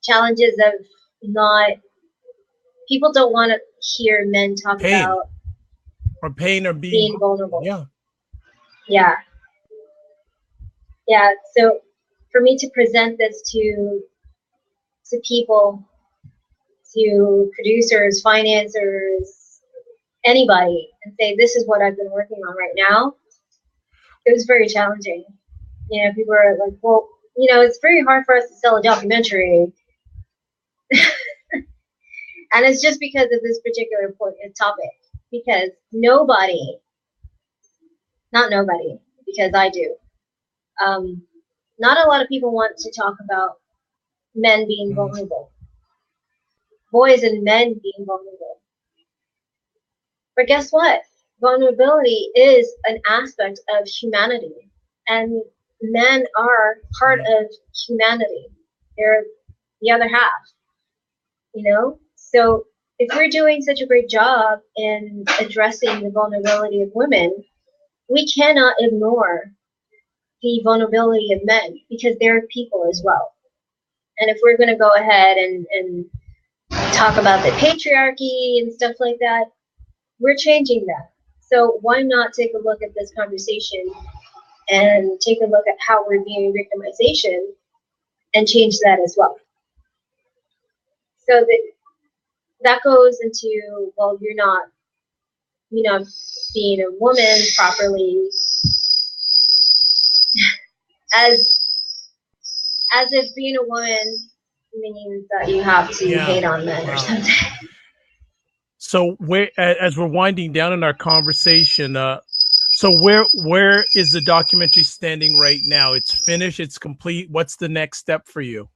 Challenges of not, people don't want to hear men talk Pain. about Or pain, or being vulnerable. Yeah. Yeah. Yeah. So for me to present this to people, to producers, financiers, anybody, and say, this is what I've been working on right now, it was very challenging. You know, people are like, well, you know, it's very hard for us to sell a documentary. And it's just because of this particular important topic. Because nobody, not nobody, because I do, not a lot of people want to talk about men being vulnerable. Boys and men being vulnerable. But guess what? Vulnerability is an aspect of humanity. And men are part of humanity. They're the other half, you know? So if we're doing such a great job in addressing the vulnerability of women, we cannot ignore the vulnerability of men, because they're people as well. And if we're going to go ahead and talk about the patriarchy and stuff like that, we're changing that. So why not take a look at this conversation and take a look at how we're viewing victimization and change that as well. So that goes into, well, you're not being a woman properly, as if being a woman means that you have to hate on men or something. So as we're winding down in our conversation, so where is the documentary standing right now? It's finished, it's complete. What's the next step for you?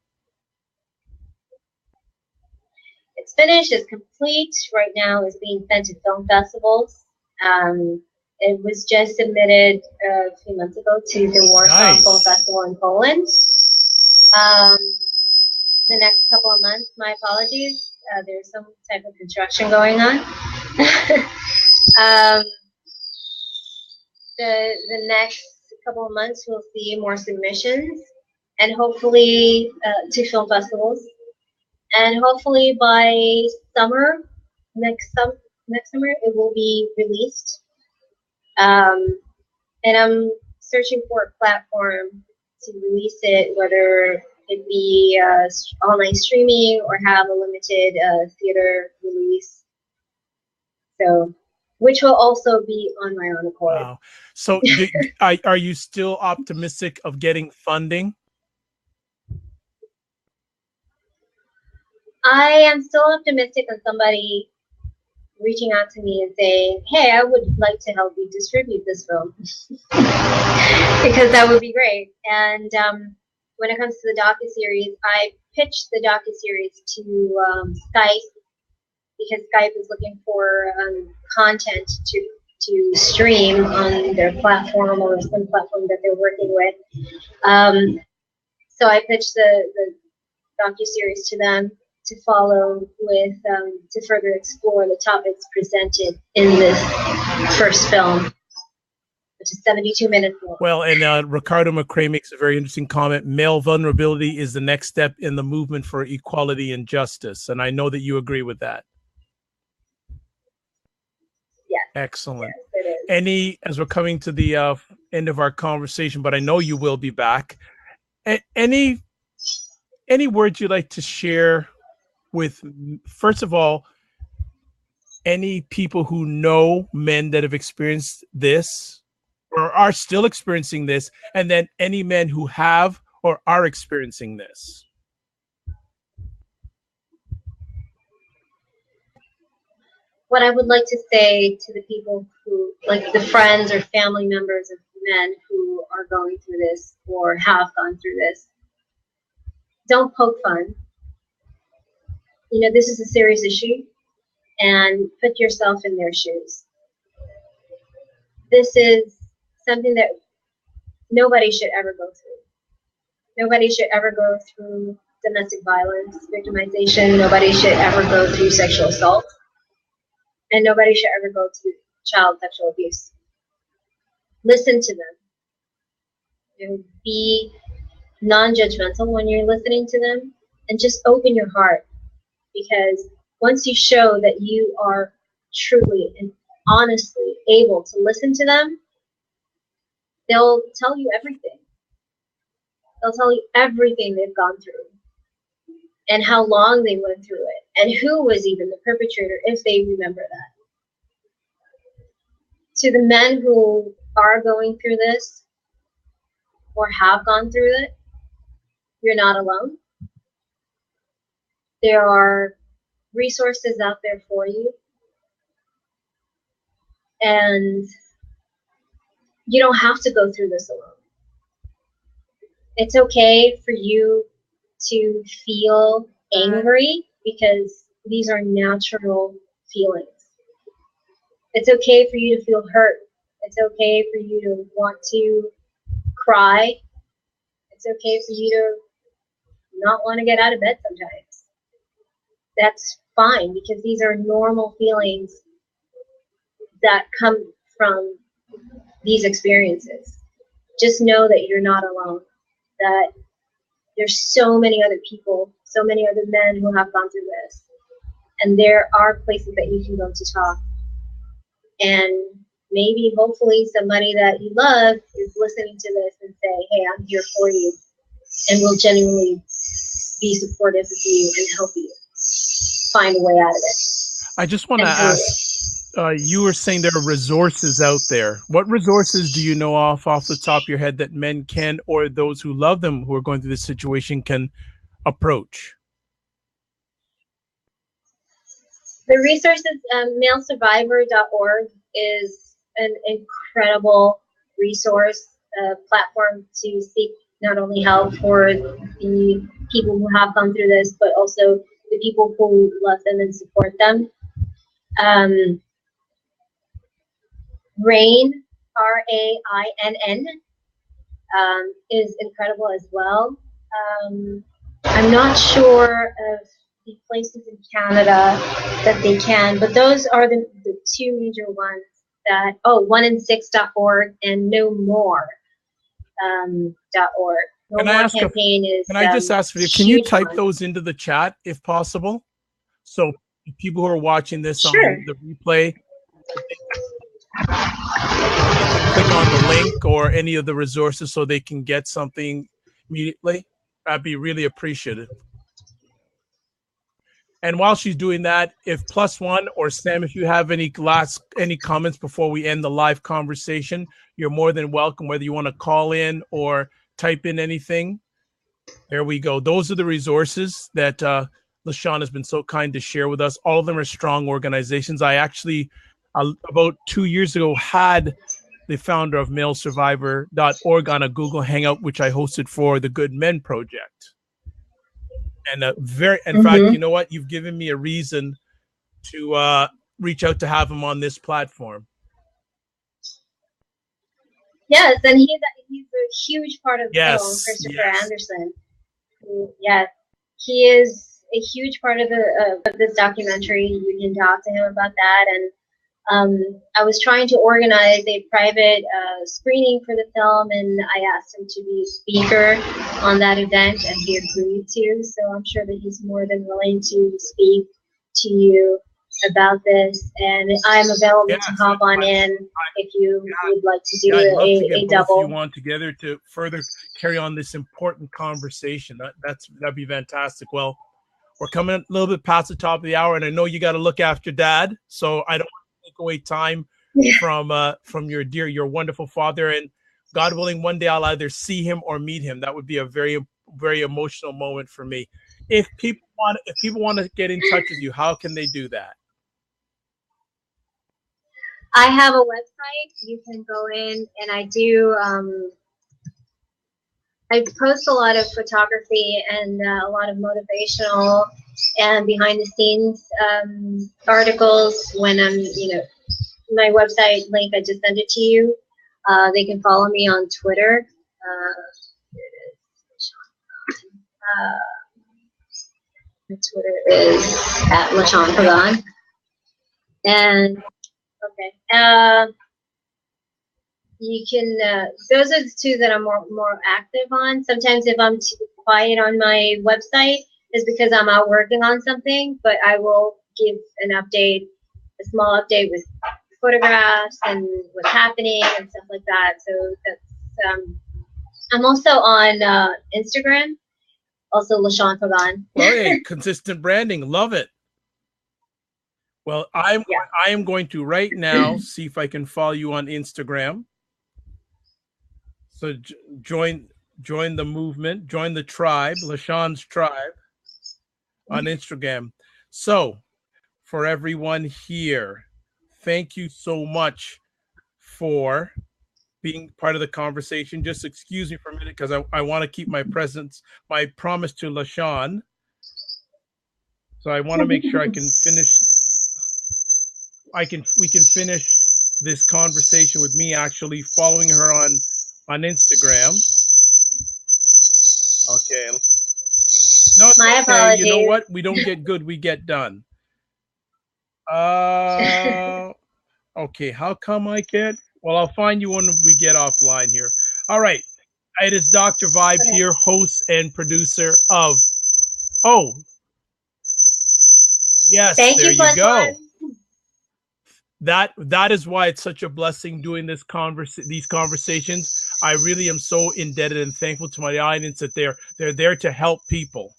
It's finished, it's complete. Right now it's being sent to film festivals. It was just submitted a few months ago to the Warsaw Film Festival in Poland. The next couple of months, my apologies, there's some type of construction going on. The next couple of months, we'll see more submissions, and hopefully to film festivals, and hopefully by next summer, it will be released. And I'm searching for a platform to release it, whether it be online streaming or have a limited theater release. So, which will also be on my own accord. Wow. So are you still optimistic of getting funding? I am still optimistic on somebody reaching out to me and saying, hey, I would like to help you distribute this film. Because that would be great. And when it comes to the docuseries, I pitched the docuseries to Skype, because Skype is looking for content to stream on their platform or some platform that they're working with. So I pitched the docuseries to them to follow with to further explore the topics presented in this first film, which is 72 minutes long. Well, and Ricardo McCrae makes a very interesting comment. Male vulnerability is the next step in the movement for equality and justice. And I know that you agree with that. Yes. Excellent. Yes, it is. As we're coming to the end of our conversation, but I know you will be back. Any words you'd like to share with, first of all, any people who know men that have experienced this or are still experiencing this, and then any men who have or are experiencing this? What I would like to say to the people who, like the friends or family members of men who are going through this or have gone through this, don't poke fun. You know, this is a serious issue, and put yourself in their shoes. This is something that nobody should ever go through. Nobody should ever go through domestic violence, victimization. Nobody should ever go through sexual assault. And nobody should ever go through child sexual abuse. Listen to them. You know, be non-judgmental when you're listening to them, and just open your heart, because once you show that you are truly and honestly able to listen to them, they'll tell you everything. They'll tell you everything they've gone through and how long they went through it and who was even the perpetrator, if they remember that. To the men who are going through this or have gone through it, you're not alone. There are resources out there for you, and you don't have to go through this alone. It's okay for you to feel angry, because these are natural feelings. It's okay for you to feel hurt. It's okay for you to want to cry. It's okay for you to not want to get out of bed sometimes. That's fine, because these are normal feelings that come from these experiences. Just know that you're not alone, that there's so many other people, so many other men who have gone through this. And there are places that you can go to talk. And maybe, hopefully, somebody that you love is listening to this and say, hey, I'm here for you, and will genuinely be supportive of you and help you find a way out of it. I just want to ask, you were saying there are resources out there. What resources do you know off the top of your head that men can, or those who love them who are going through this situation, can approach? The resources, malesurvivor.org is an incredible resource, platform to seek not only help for the people who have gone through this, but also the people who love them and support them. RAINN, RAINN, is incredible as well. I'm not sure of the places in Canada that they can, but those are the two major ones that, 1in6.org and nomore.org. Can I just ask for you, can you type those into the chat if possible? So people who are watching this on the replay, click on the link or any of the resources so they can get something immediately. I'd be really appreciative. And while she's doing that, if +1 or Sam, if you have any comments before we end the live conversation, you're more than welcome, whether you want to call in or type in anything. There we go. Those are the resources that LaShawn has been so kind to share with us. All of them are strong organizations. I actually, about 2 years ago, had the founder of malesurvivor.org on a Google Hangout, which I hosted for the Good Men Project. And in fact, you know what? You've given me a reason to reach out to have him on this platform. Yes, and he's a huge part of the film, Christopher Anderson. Yes, he is a huge part of this documentary. You can talk to him about that. And I was trying to organize a private screening for the film, and I asked him to be a speaker on that event, and he agreed to. So I'm sure that he's more than willing to speak to you about this. And I'm available to hop on in if you would like to do I'd love to get a both double. of you on together to further carry on this important conversation. That'd be fantastic. Well, we're coming a little bit past the top of the hour, and I know you got to look after Dad, so I don't want to take away time from your wonderful father. And God willing, one day I'll either see him or meet him. That would be a very, very emotional moment for me. If people want to get in touch with you, how can they do that? I have a website. You can go in, and I do. I post a lot of photography and a lot of motivational and behind the scenes articles. When I'm, my website link, I just sent it to you. They can follow me on Twitter. My Twitter is at Shawn Pagan. And okay. You can, those are the two that I'm more active on. Sometimes if I'm too quiet on my website, it's because I'm out working on something, but I will give an update, a small update with photographs and what's happening and stuff like that. So that's, I'm also on Instagram, also Shawn Pagan. Well, hey, consistent branding, love it. Well, I am going to right now see if I can follow you on Instagram. So join the movement, join the tribe, LaShawn's tribe on Instagram. So for everyone here, thank you so much for being part of the conversation. Just excuse me for a minute because I want to keep my promise to LaShawn. So I want to make sure I can finish. We can finish this conversation with me actually following her on Instagram. Okay. No, my apologies. You know what? We don't get good, we get done. Okay, how come I can't? Well, I'll find you when we get offline here. All right. It is Dr. Vibe here, host and producer of yes, Thank there you go. That is why it's such a blessing doing these conversations. I really am so indebted and thankful to my audience that they're there to help people.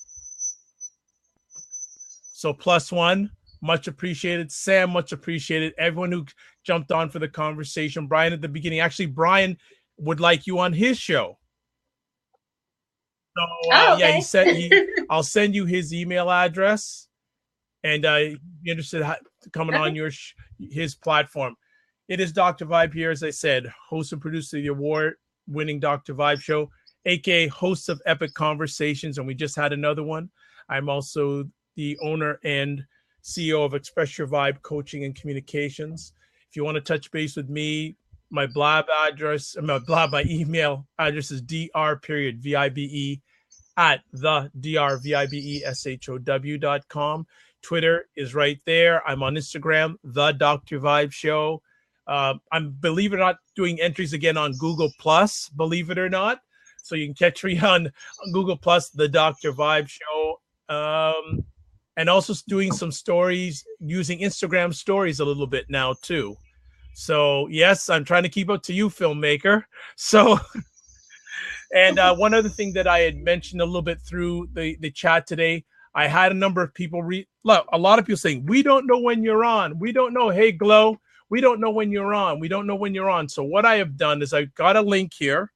So +1, much appreciated. Sam, much appreciated. Everyone who jumped on for the conversation. Brian at the beginning. Actually, Brian would like you on his show. So okay. Yeah, he said I'll send you his email address, and be interested coming on his platform. It is Dr. Vibe here, as I said, host and producer of the award-winning Dr. Vibe show, aka host of Epic Conversations, and we just had another one. I'm also the owner and CEO of Express Your Vibe Coaching and Communications. If you want to touch base with me, my email address is dr.vibe at the.drvibeshow.com. Twitter is right there. I'm on Instagram, The Dr. Vibe Show. I'm, believe it or not, doing entries again on Google Plus, believe it or not. So you can catch me on Google Plus, The Dr. Vibe Show. And also doing some stories using Instagram stories a little bit now too. So yes, I'm trying to keep up to you, filmmaker. So, and one other thing that I had mentioned a little bit through the chat today, I had a number of people a lot of people saying, we don't know when you're on. We don't know. Hey, Glow, we don't know when you're on. We don't know when you're on. So what I have done is I've got a link here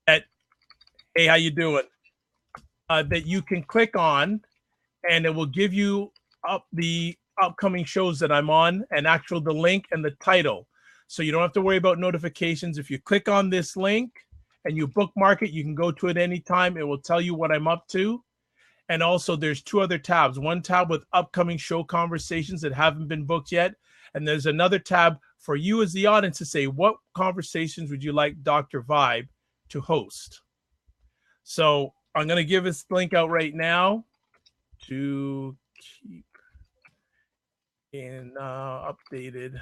at, hey, how you doing? That you can click on, and it will give you the upcoming shows that I'm on and the link and the title. So you don't have to worry about notifications. If you click on this link and you bookmark it, you can go to it anytime. It will tell you what I'm up to. And also there's 2 other tabs. One tab with upcoming show conversations that haven't been booked yet. And there's another tab for you as the audience to say, what conversations would you like Dr. Vibe to host? So I'm gonna give this link out right now to keep in updated.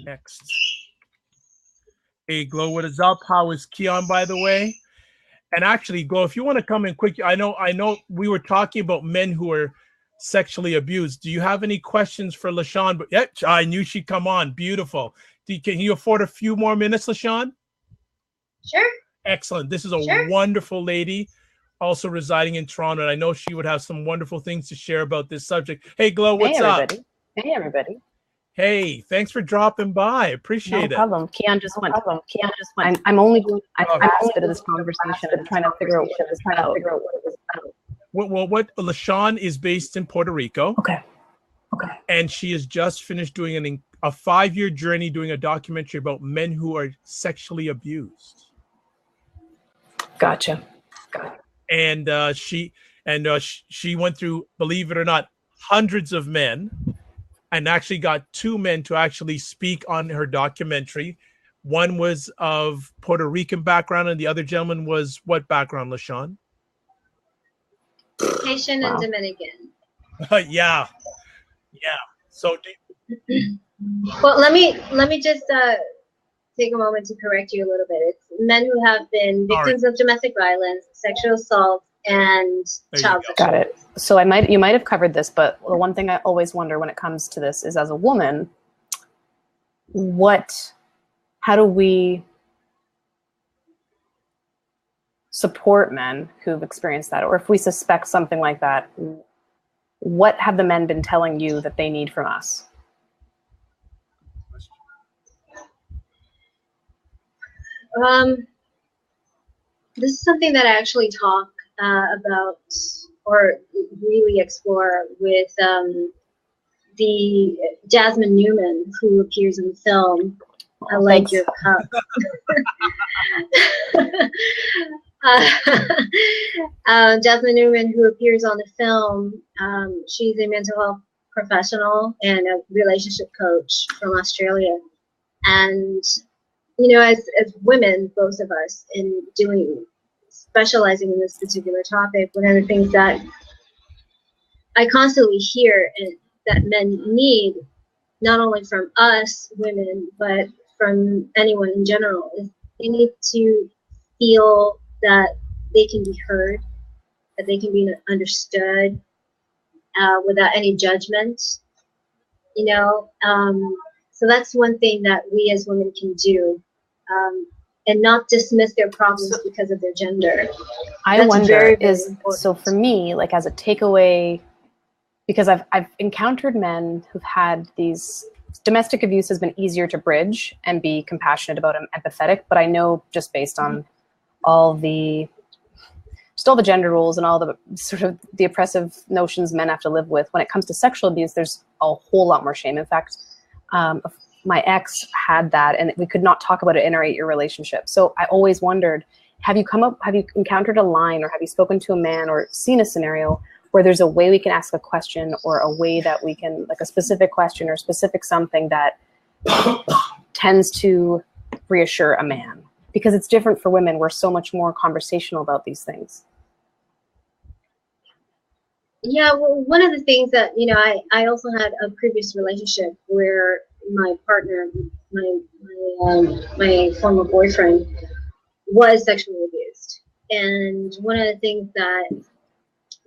Next. Hey, Glow, what is up? How is Keon, by the way? And actually, Glow, if you want to come in quick, I know we were talking about men who are sexually abused. Do you have any questions for LaShawn? But yep, I knew she'd come on. Beautiful. Can you afford a few more minutes, LaShawn? Sure. Excellent. This is a wonderful lady, also residing in Toronto, and I know she would have some wonderful things to share about this subject. Hey, Glow, what's up? Hey, everybody. Hey, thanks for dropping by. Appreciate it. No problem. Keon just went. I'm only doing a last bit of this conversation and trying to figure out what it was about. What LaShawn is based in Puerto Rico. Okay. And she has just finished doing a 5-year journey doing a documentary about men who are sexually abused. Gotcha. And she went through, believe it or not, hundreds of men, and actually got 2 men to actually speak on her documentary. One was of Puerto Rican background, and the other gentleman was what background, LaShawn? Haitian and Dominican. Yeah. So, well, let me just take a moment to correct you a little bit. It's men who have been victims of domestic violence, sexual assault, and child sexual Got it. So you might have covered this, but the one thing I always wonder when it comes to this is, as a woman, how do we support men who've experienced that? Or if we suspect something like that, what have the men been telling you that they need from us? This is something that I actually talk about or really explore with the Jasmine Newman, who appears in the film I Like Your Cup. Jasmine Newman, who appears on the film, she's a mental health professional and a relationship coach from Australia. And, you know, as women, both of us, in specializing in this particular topic, one of the things that I constantly hear and that men need, not only from us women, but from anyone in general, is they need to feel that they can be heard, that they can be understood without any judgment, you know. So that's one thing that we as women can do, and not dismiss their problems because of their gender. I wonder, so for me, like as a takeaway, because I've encountered men who've had these domestic abuse has been easier to bridge and be compassionate about and empathetic, but I know just based on all the gender roles and all the sort of the oppressive notions men have to live with, when it comes to sexual abuse, there's a whole lot more shame. In fact, my ex had that, and we could not talk about it in our 8-year relationship. So I always wondered, have you encountered a line, or have you spoken to a man or seen a scenario where there's a way we can ask a question, or a way that we can, like a specific question or specific something that tends to reassure a man? Because it's different for women. We're so much more conversational about these things. Yeah, well, one of the things that, you know, I also had a previous relationship where my partner, my former boyfriend, was sexually abused. And one of the things that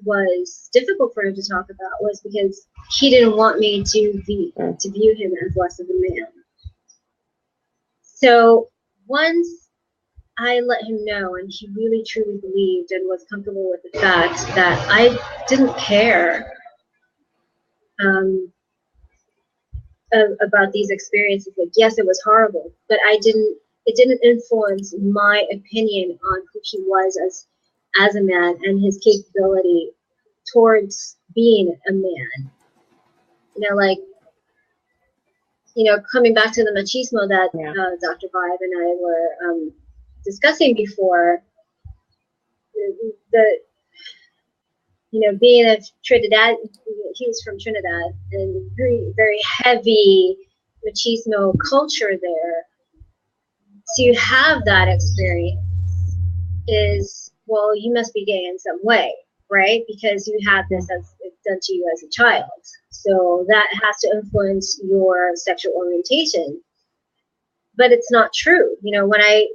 was difficult for him to talk about was because he didn't want me to view him as less of a man. So once I let him know, and he really truly believed and was comfortable with the fact that I didn't care about these experiences. Like, yes, it was horrible, but it didn't influence my opinion on who he was as a man and his capability towards being a man. You know, like, you know, coming back to the machismo that Dr. Vibe and I were discussing before, being a Trinidad, he was from Trinidad, and very, very heavy machismo culture there. to have that experience is, well, you must be gay in some way, right? Because you had this as done to you as a child. So that has to influence your sexual orientation. But it's not true. You know, when I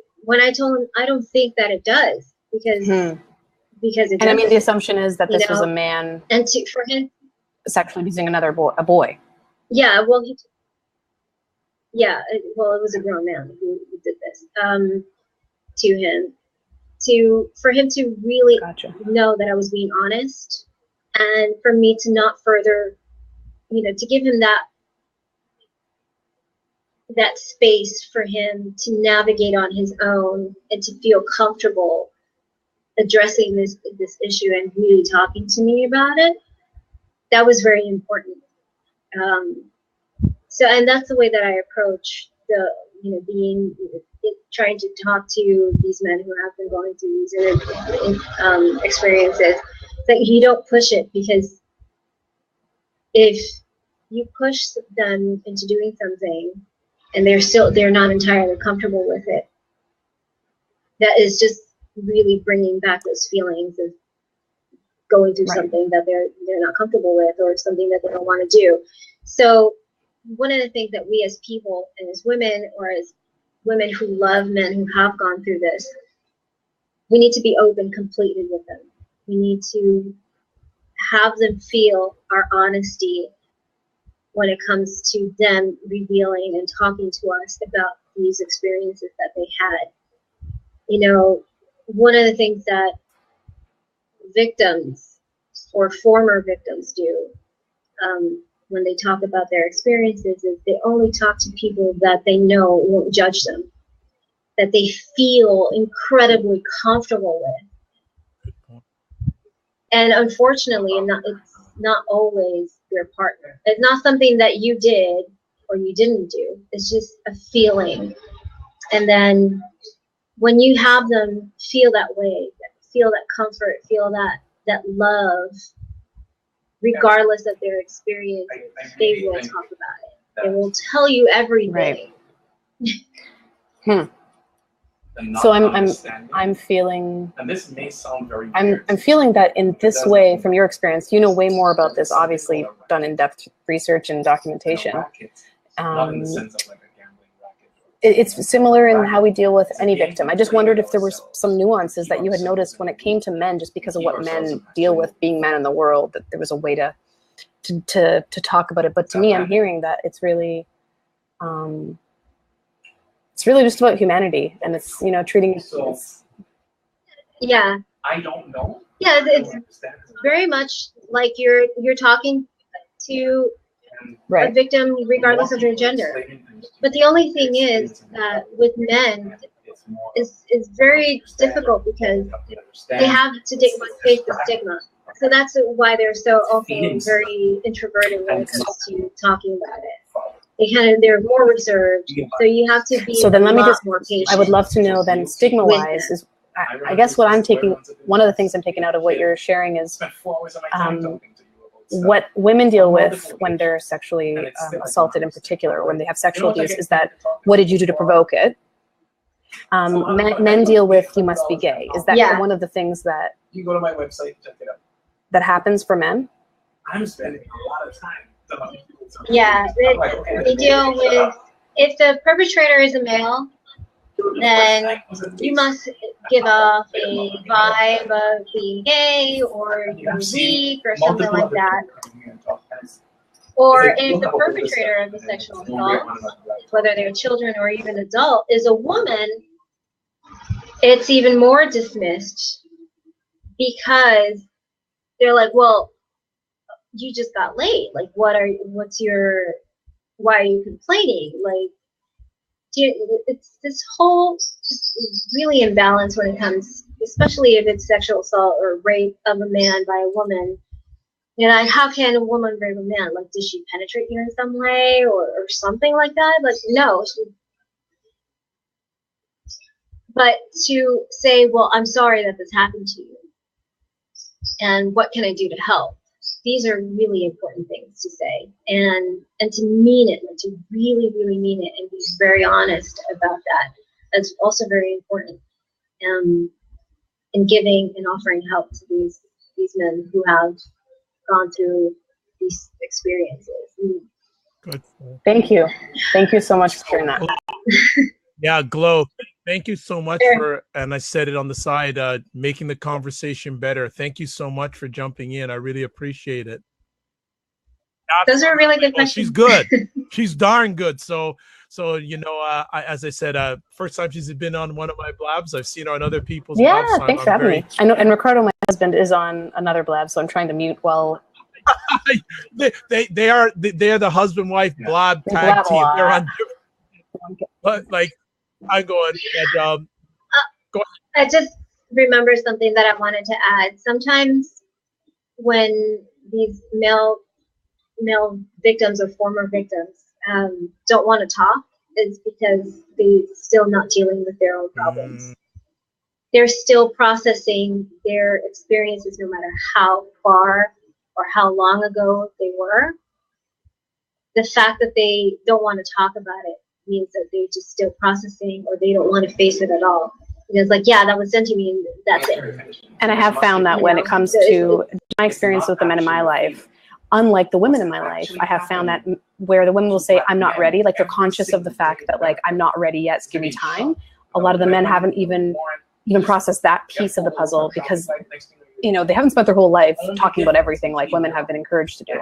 told him, I don't think that it does, because it And doesn't. I mean, the assumption is that this was a know, man and for him sexually abusing a boy. Yeah, well, well, it was a grown man who did this to him. For him to really Gotcha. know that I was being honest, and for me to not further, to give him that space for him to navigate on his own and to feel comfortable addressing this issue and really talking to me about it. That was very important. So, and that's the way that I approach trying to talk to these men who have been going through these experiences. That you don't push it, because if you push them into doing something and they're not entirely comfortable with it, that is just really bringing back those feelings of going through something that they're not comfortable with, or something that they don't want to do. So one of the things that we as people and as women, or as women who love men who have gone through this, we need to be open completely with them. We need to have them feel our honesty when it comes to them revealing and talking to us about these experiences that they had. One of the things that victims or former victims do when they talk about their experiences is they only talk to people that they know won't judge them, that they feel incredibly comfortable with. And unfortunately, it's not always their partner. It's not something that you did or you didn't do. It's just a feeling. And then when you have them feel that way, feel that comfort, feel that love, regardless of their experience, they will talk about it. They will tell you everything. Right. So I'm feeling, and this may sound very I'm feeling that in this way, from your experience, you know way more about this, obviously done in-depth research and documentation. It's similar in how we deal with any victim. I just wondered if there were some nuances that you had noticed when it came to men, just because of what men deal with being men in the world, that there was a way to talk about it. But to me, I'm hearing that it's really just about humanity, and it's treating. Yeah. I don't know. Yeah, it's very much like you're talking to a victim regardless of their gender. But the only thing is that with men, is very difficult because they have to face the stigma. So that's why they're so often very introverted when it comes to talking about it. They're more reserved. So you have to be so then let me just more patient. I would love to know then, stigma wise, is I guess what I'm taking, one of the things I'm taking out of what you're sharing is what women deal with when they're sexually assaulted, in particular, when they have sexual abuse, is that what did you do to provoke it? Men deal with you must be gay. Is that one of the things that you go to my website, check it out, that happens for men? I'm spending a lot of time. Yeah, they deal with, if the perpetrator is a male, then you must give off a vibe of being gay, or you're weak, or something like that. Or if the perpetrator of the sexual assault, whether they're children or even adult, is a woman, it's even more dismissed, because they're like, well, you just got laid. Like, why are you complaining? Like, it's this whole really imbalance when it comes, especially if it's sexual assault or rape of a man by a woman. How can a woman rape a man? Like, does she penetrate you in some way or something like that? Like, no. But to say, well, I'm sorry that this happened to you, and what can I do to help? These are really important things to say, and to mean it, like to really, really mean it, and be very honest about that. That's also very important. In giving and offering help to these men who have gone through these experiences. Good. Thank you. Thank you so much for sharing that. Yeah, Glow. Thank you so much for, and I said it on the side, making the conversation better. Thank you so much for jumping in. I really appreciate it. Those are really good questions. She's good. She's darn good. So you know, as I said, first time she's been on one of my blabs. I've seen her on other people's blabs. Yeah, thanks for having me. I know, and Ricardo, my husband, is on another blab, so I'm trying to mute while. they are the husband wife blab tag team. They're on, but like I'm going. And, go I just remember something that I wanted to add. Sometimes when these male victims or former victims don't want to talk, is because they're still not dealing with their own problems. They're still processing their experiences, no matter how far or how long ago they were. The fact that they don't want to talk about it means that they're just still processing, or they don't want to face it at all. Because, like, yeah, that was done to me, and that's it. And I have found that when it comes to my experience with the men in my life, unlike the women in my life, I have found that where the women will say, I'm not ready, like they're conscious of the fact that, like, I'm not ready yet, give me time. A lot of the men haven't even processed that piece of the puzzle, because, you know, they haven't spent their whole life talking about everything like women have been encouraged to do.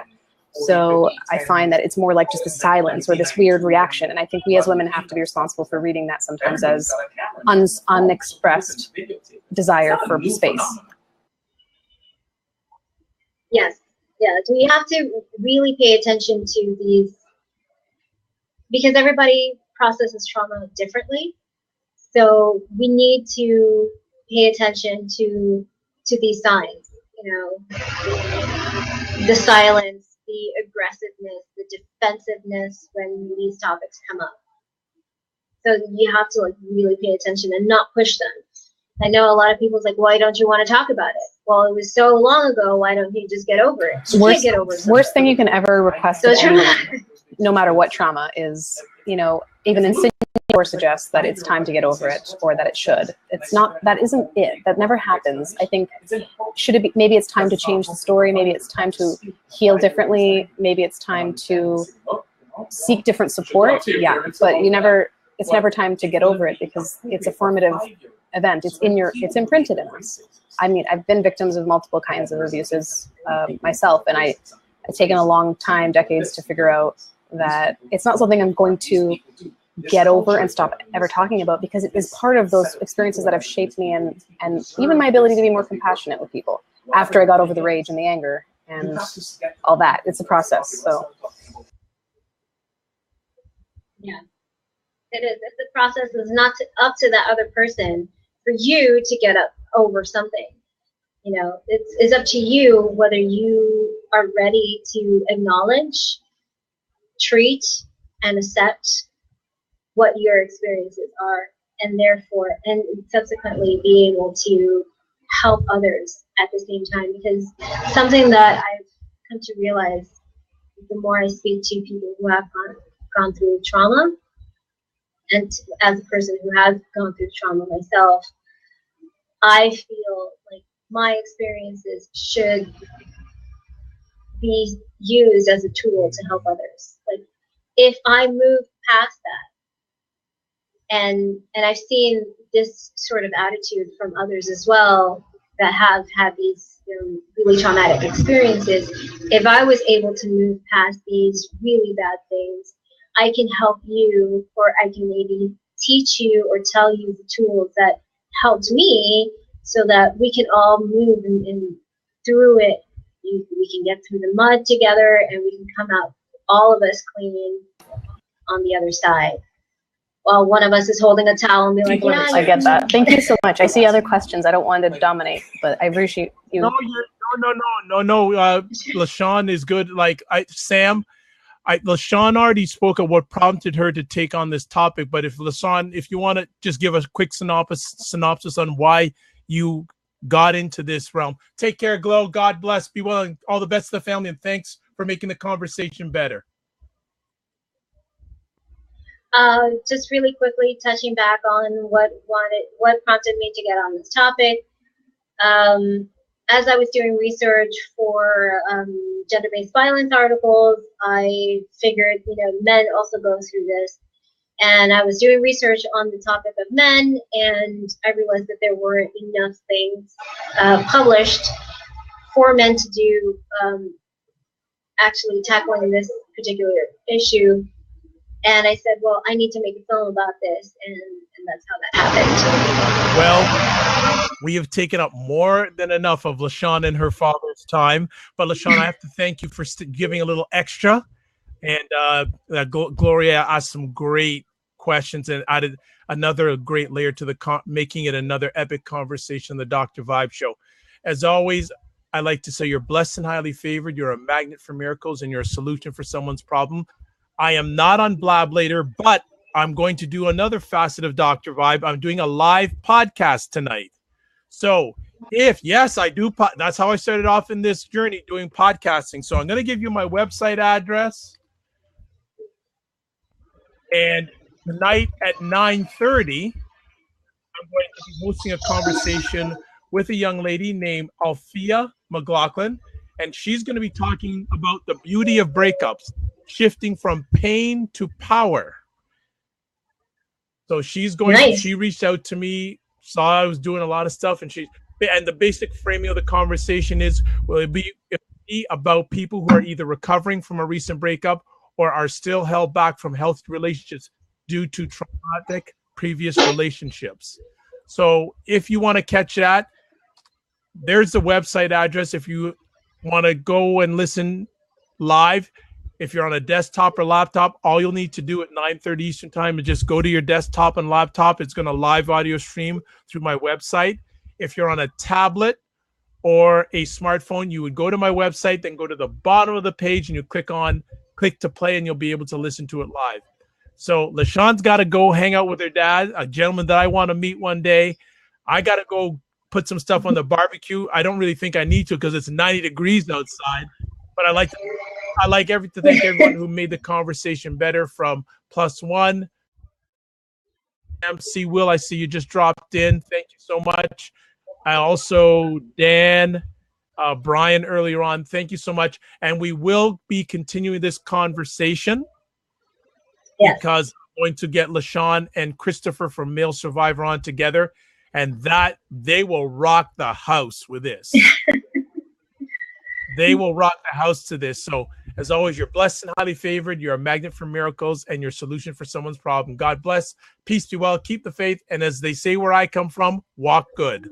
So I find that it's more like just the silence or this weird reaction. And I think we as women have to be responsible for reading that sometimes as unexpressed desire for space. Yes. Yeah, we have to really pay attention to these, because everybody processes trauma differently. So we need to pay attention to these signs, you know, the silence, the aggressiveness, the defensiveness when these topics come up. So you have to, like, really pay attention and not push them. I know a lot of people's like, why don't you want to talk about it? Well, it was so long ago. Why don't you just get over it? You can't get over something. Worst thing you can ever request of anyone, no matter what trauma, is, you know, even insinuate or suggest that it's time to get over it, or that it should. It's not. That isn't it. That never happens. I think, should it be? Maybe it's time to change the story. Maybe it's time to heal differently. Maybe it's time to seek different support. Yeah, but you never. It's never time to get over it, because it's a formative event. It's imprinted in us. I mean, I've been victims of multiple kinds of abuses myself, and I've taken a long time, decades, to figure out that it's not something I'm going to get over and stop ever talking about, because it is part of those experiences that have shaped me, and even my ability to be more compassionate with people after I got over the rage and the anger and all that. It's a process. So yeah, it is. If the process is not up to that other person for you to get up over something, you know, it's up to you whether you are ready to acknowledge, treat, and accept what your experiences are, and therefore, and subsequently be able to help others at the same time. Because something that I've come to realize, the more I speak to people who have gone through trauma, and as a person who has gone through trauma myself, I feel like my experiences should be used as a tool to help others. Like, if I move past that, and I've seen this sort of attitude from others as well that have had these, you know, really traumatic experiences, if I was able to move past these really bad things, I can help you, or I can maybe teach you or tell you the tools that helped me, so that we can all move and through it. We can get through the mud together, and we can come out, all of us, clean on the other side. While one of us is holding a towel and be like, yeah, I get that. Thank you so much. I see other questions. I don't want to dominate, but I appreciate you. No, LaShawn is good. Like LaShawn already spoke of what prompted her to take on this topic. But if LaShawn, if you want to just give a quick synopsis on why you got into this realm. Take care, Glow. God bless. Be well, and all the best to the family. And thanks for making the conversation better. Just really quickly touching back on what prompted me to get on this topic. As I was doing research for gender-based violence articles, I figured, men also go through this. And I was doing research on the topic of men, and I realized that there weren't enough things published for men to do actually tackling this particular issue. And I said, well, I need to make a film about this, and that's how that happened. Well, we have taken up more than enough of LaShawn and her father's time. But LaShawn, I have to thank you for giving a little extra. And Gloria asked some great questions and added another great layer to the making it another epic conversation, the Dr. Vibe Show. As always, I like to say you're blessed and highly favored. You're a magnet for miracles, and you're a solution for someone's problem. I am not on Blab later, but I'm going to do another facet of Dr. Vibe. I'm doing a live podcast tonight. So yes, I do. That's how I started off in this journey, doing podcasting. So I'm going to give you my website address. And tonight at 9:30, I'm going to be hosting a conversation with a young lady named Althea McLaughlin. And she's going to be talking about the beauty of breakups, shifting from pain to power. So she's going. Nice. She reached out to me, saw I was doing a lot of stuff, and the basic framing of the conversation is: will it be about people who are either recovering from a recent breakup or are still held back from healthy relationships due to traumatic previous relationships? So if you want to catch that, there's the website address. If you want to go and listen live, if you're on a desktop or laptop, all you'll need to do at 9:30 Eastern time is just go to your desktop and laptop. It's going to live audio stream through my website. If you're on a tablet or a smartphone, you would go to my website, then go to the bottom of the page and you click to play, and you'll be able to listen to it live. So LaShawn's got to go hang out with her dad, a gentleman that I want to meet one day. I got to go put some stuff on the barbecue. I don't really think I need to because it's 90 degrees outside, but I like to thank everyone who made the conversation better, from +1. MC Will, I see you just dropped in. Thank you so much. I also, Dan, Brian earlier on, thank you so much. And we will be continuing this conversation because I'm going to get LaShawn and Christopher from Male Survivor on together, and that they will rock the house with this. They will rock the house to this. So as always, you're blessed and highly favored. You're a magnet for miracles and your solution for someone's problem. God bless. Peace be well. Keep the faith. And as they say where I come from, walk good.